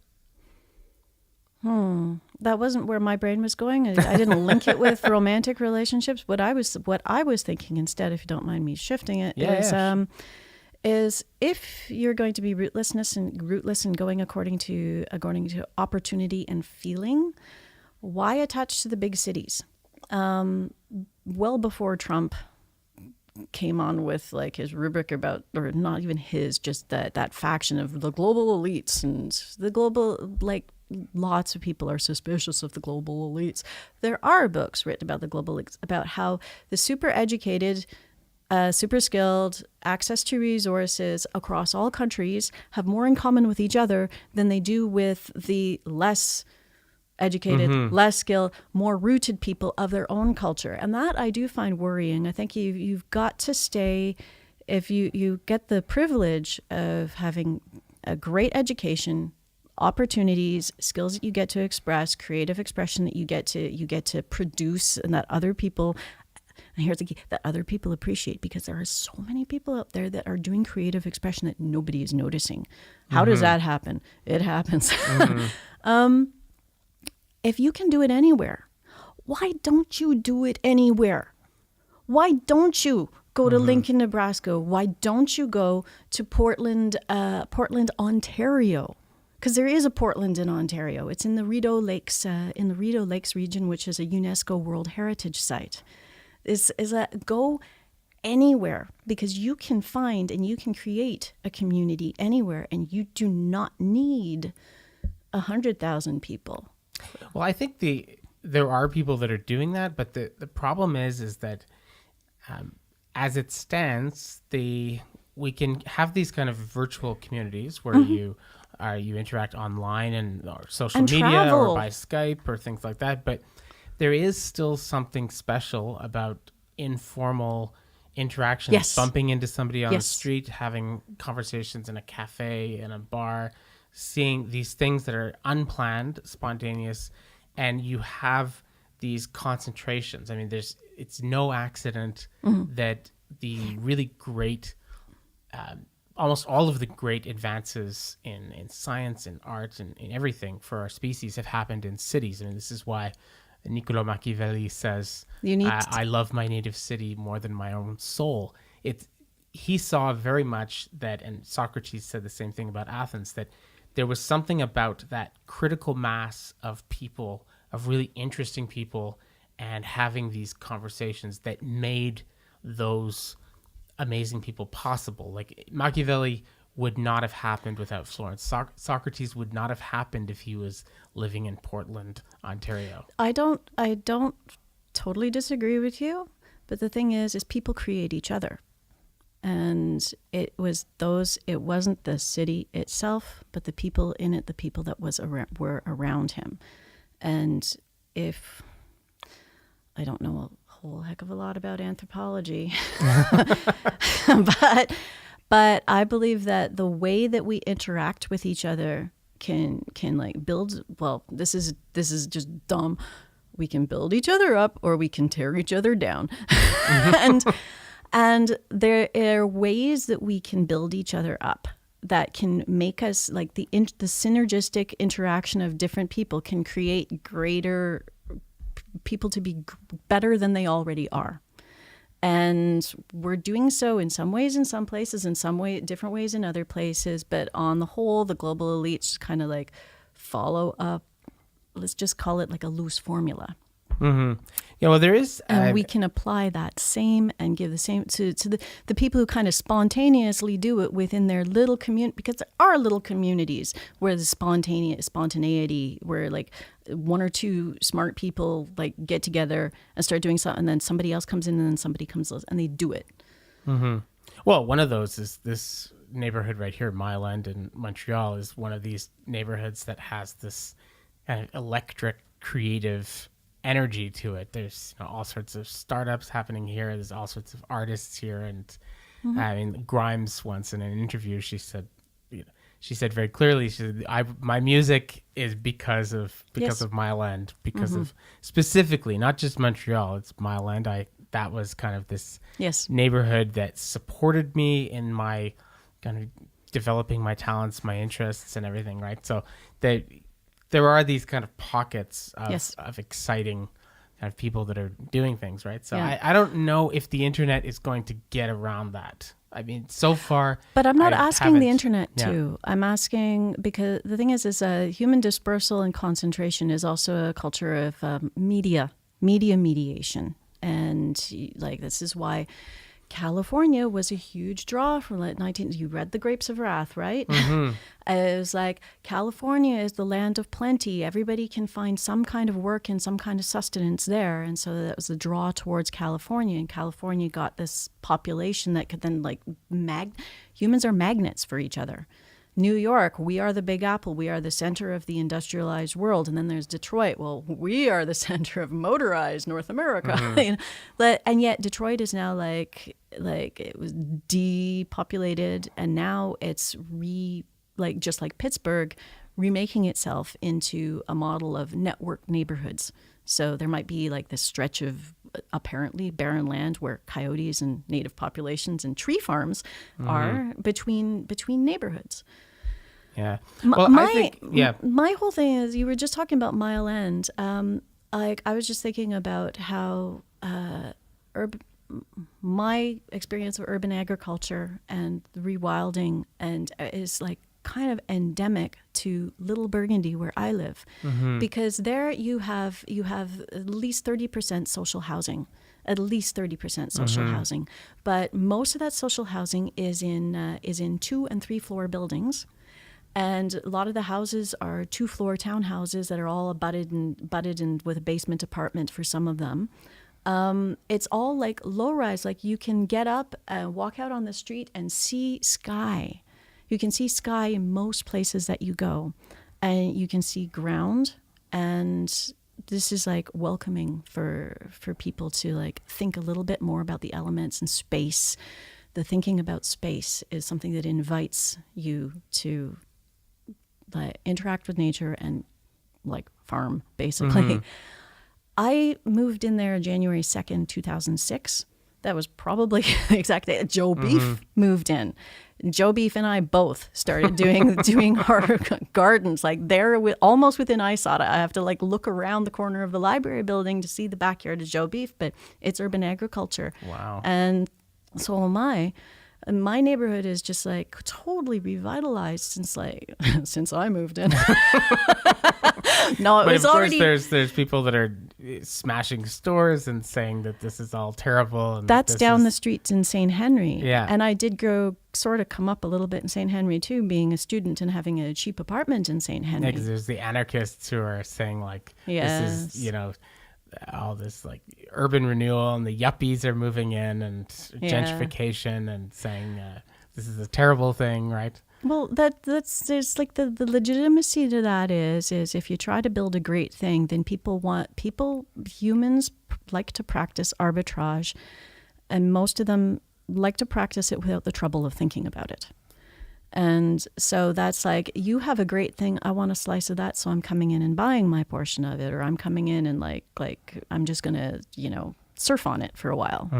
That wasn't where my brain was going. I didn't link it with romantic relationships. What I was thinking instead, if you don't mind me shifting it, is if you're going to be rootless and going according to opportunity and feeling, why attach to the big cities? Well before Trump came on with like his rubric about, or not even his, just that faction of the global elites and the global, like lots of people are suspicious of the global elites. There are books written about the global elites, about how the super educated super skilled, access to resources across all countries, have more in common with each other than they do with the less educated, less skilled, more rooted people of their own culture. And that I do find worrying. I think you've got to stay, if you get the privilege of having a great education, opportunities, skills that you get to express, creative expression that you get to produce, and that other people, and here's the key, that other people appreciate, because there are so many people out there that are doing creative expression that nobody is noticing. How does that happen? It happens. If you can do it anywhere, why don't you do it anywhere? Why don't you go to Lincoln, Nebraska? Why don't you go to Portland, Ontario? Because there is a Portland in Ontario. It's in the Rideau Lakes, region, which is a UNESCO World Heritage Site. Is that go anywhere, because you can find and you can create a community anywhere, and you do not need 100,000 people. Well, I think there are people that are doing that, but the problem is that as it stands, we can have these kind of virtual communities where you interact online and or social media travel. or by Skype or things like that, but there is still something special about informal interactions, Yes. bumping into somebody on Yes. the street, having conversations in a cafe, in a bar, seeing these things that are unplanned, spontaneous, and you have these concentrations. I mean, it's no accident that the really great, almost all of the great advances in science and art and in everything for our species have happened in cities. I mean, this is why Niccolo Machiavelli says, I love my native city more than my own soul. He saw very much that, and Socrates said the same thing about Athens, that there was something about that critical mass of people, of really interesting people, and having these conversations that made those amazing people possible. Like Machiavelli would not have happened without Florence. Socrates would not have happened if he was living in Portland, Ontario. I don't totally disagree with you, but the thing is people create each other. And it wasn't the city itself, but the people in it, the people that were around him. And I don't know a whole heck of a lot about anthropology, but I believe that the way that we interact with each other can like build, well, this is just dumb. We can build each other up, or we can tear each other down. And there are ways that we can build each other up that can make us, like the synergistic interaction of different people can create greater people to be better than they already are. And we're doing so in some ways in some places, in some way, different ways in other places. But on the whole, the global elites kind of like follow up, let's just call it like a loose formula. Mm-hmm. Yeah, well, there is... And we can apply that same and give the same to the people who kind of spontaneously do it within their little community, because there are little communities where the spontaneity, where like one or two smart people like get together and start doing something, and then somebody else comes in, and then somebody comes and they do it. Mm-hmm. Well, one of those is this neighborhood right here, Mile End in Montreal, is one of these neighborhoods that has this kind of electric, creative energy to it. There's all sorts of startups happening here. There's all sorts of artists here, and I mean, Grimes once in an interview, she said very clearly, she said, my music is because of Mile End, because of specifically not just Montreal. It's Mile End. That was kind of this neighborhood that supported me in my kind of developing my talents, my interests, and everything. Right, so there are these kind of pockets of exciting kind of people that are doing things, right? So I don't know if the internet is going to get around that. I mean, so far... But I'm not asking the internet to. I'm asking, because the thing is human dispersal and concentration is also a culture of media mediation. And like, this is why California was a huge draw from the 19. You read The Grapes of Wrath, right? It was like California is the land of plenty. Everybody can find some kind of work and some kind of sustenance there, and so that was the draw towards California. And California got this population that could then like humans are magnets for each other. New York, we are the Big Apple. We are the center of the industrialized world. And then there's Detroit. Well, we are the center of motorized North America. You know? And yet Detroit is now like it was depopulated, and now it's just like Pittsburgh, remaking itself into a model of networked neighborhoods. So there might be like this stretch of apparently barren land where coyotes and native populations and tree farms are between neighborhoods. Yeah. Well, I think, yeah. My whole thing is, you were just talking about Mile End. Like I was just thinking about how my experience of urban agriculture and rewilding and is like kind of endemic to Little Burgundy, where I live, because there you have at least 30% social housing, housing, but most of that social housing is in 2- and 3-floor buildings, and a lot of the houses are 2-floor townhouses that are all abutted and with a basement apartment for some of them. It's all like low rise, like you can get up and walk out on the street and see sky. You can see sky in most places that you go, and you can see ground. And this is like welcoming for people to like think a little bit more about the elements and space. The thinking about space is something that invites you to like interact with nature and like farm, basically. I moved in there January 2nd, 2006. That was probably exactly Joe Beef moved in. Joe Beef and I both started doing our gardens. Like they're almost within eyesight. I have to like look around the corner of the library building to see the backyard of Joe Beef, but it's urban agriculture. Wow. And so am I. And my neighborhood is just like totally revitalized since I moved in. No, it but was of already. Course, there's people that are smashing stores and saying that this is all terrible. And that's down the streets in St. Henry. Yeah. And I did come up a little bit in St. Henry too, being a student and having a cheap apartment in St. Henry. Yeah, because there's the anarchists who are saying like, this is, all this like urban renewal, and the yuppies are moving in, and gentrification, and saying this is a terrible thing, right? Well, there's like the legitimacy to that is if you try to build a great thing, then humans like to practice arbitrage, and most of them like to practice it without the trouble of thinking about it. And so that's like, you have a great thing, I want a slice of that, so I'm coming in and buying my portion of it, or I'm coming in and like I'm just going to, surf on it for a while.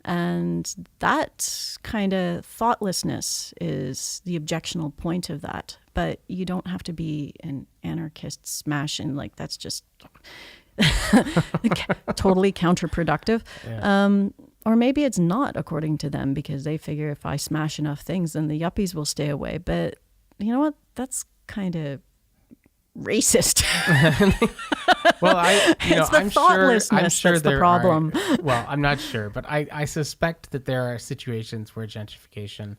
And that kind of thoughtlessness is the objectionable point of that. But you don't have to be an anarchist smash, and like that's just totally counterproductive. Yeah. Or maybe it's not, according to them, because they figure if I smash enough things, then the yuppies will stay away. But you know what? That's kind of racist. Well, it's the thoughtlessness that's the problem. Well, I'm not sure, but I suspect that there are situations where gentrification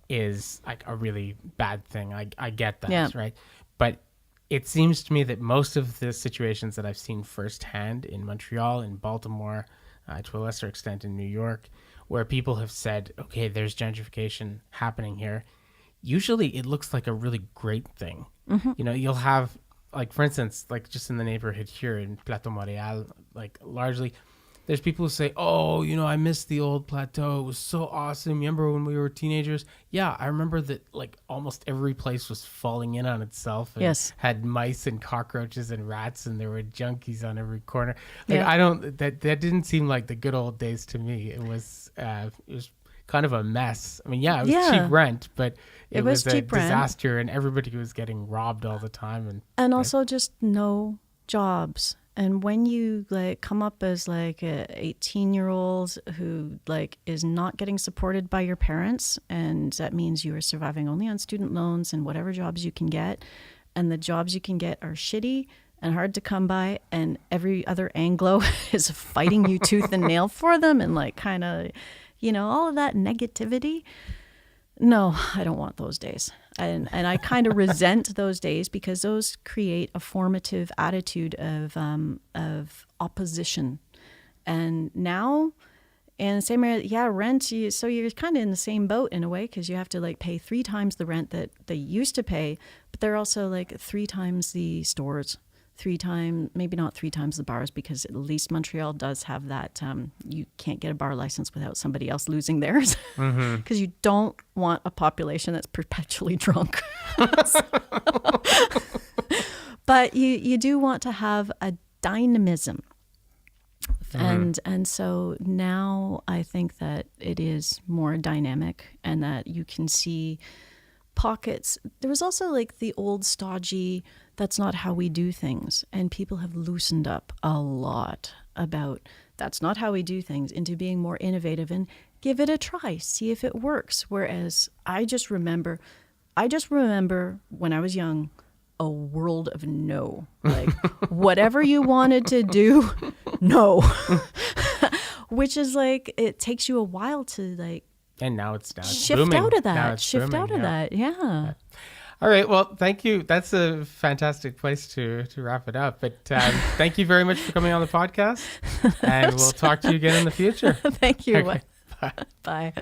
is like a really bad thing. I get that, right? But it seems to me that most of the situations that I've seen firsthand in Montreal, in Baltimore, to a lesser extent in New York, where people have said, okay, there's gentrification happening here, usually it looks like a really great thing. You'll have, like, for instance, like just in the neighborhood here in Plateau Montréal, like largely there's people who say, oh, I miss the old Plateau. It was so awesome. Remember when we were teenagers? Yeah, I remember that like almost every place was falling in on itself and had mice and cockroaches and rats, and there were junkies on every corner. Like that didn't seem like the good old days to me. It was kind of a mess. I mean, it was cheap rent, but it was a disaster, and everybody was getting robbed all the time. And also just no jobs. And when you like come up as like a 18-year-old who like is not getting supported by your parents, and that means you are surviving only on student loans and whatever jobs you can get, and the jobs you can get are shitty and hard to come by, and every other Anglo is fighting you tooth and nail for them, and like kind of, all of that negativity. No, I don't want those days. And I kind of resent those days because those create a formative attitude of opposition. And now, in the same area, rent, so you're kind of in the same boat in a way, because you have to pay 3 times the rent that they used to pay, but they're also 3 times the stores, 3 times, maybe not 3 times the bars, because at least Montreal does have that, you can't get a bar license without somebody else losing theirs, because you don't want a population that's perpetually drunk. But you do want to have a dynamism. And so now I think that it is more dynamic, and that you can see pockets. There was also the old stodgy, that's not how we do things. And people have loosened up a lot about that's not how we do things, into being more innovative and give it a try, see if it works. Whereas I just remember when I was young, a world of no. Whatever you wanted to do, no. Which is it takes you a while to and now it's shift booming. out of Now that. it's Shift booming, out of that. Yeah. All right. Well, thank you. That's a fantastic place to wrap it up. But thank you very much for coming on the podcast. And we'll talk to you again in the future. Thank you. Okay. Bye. Bye.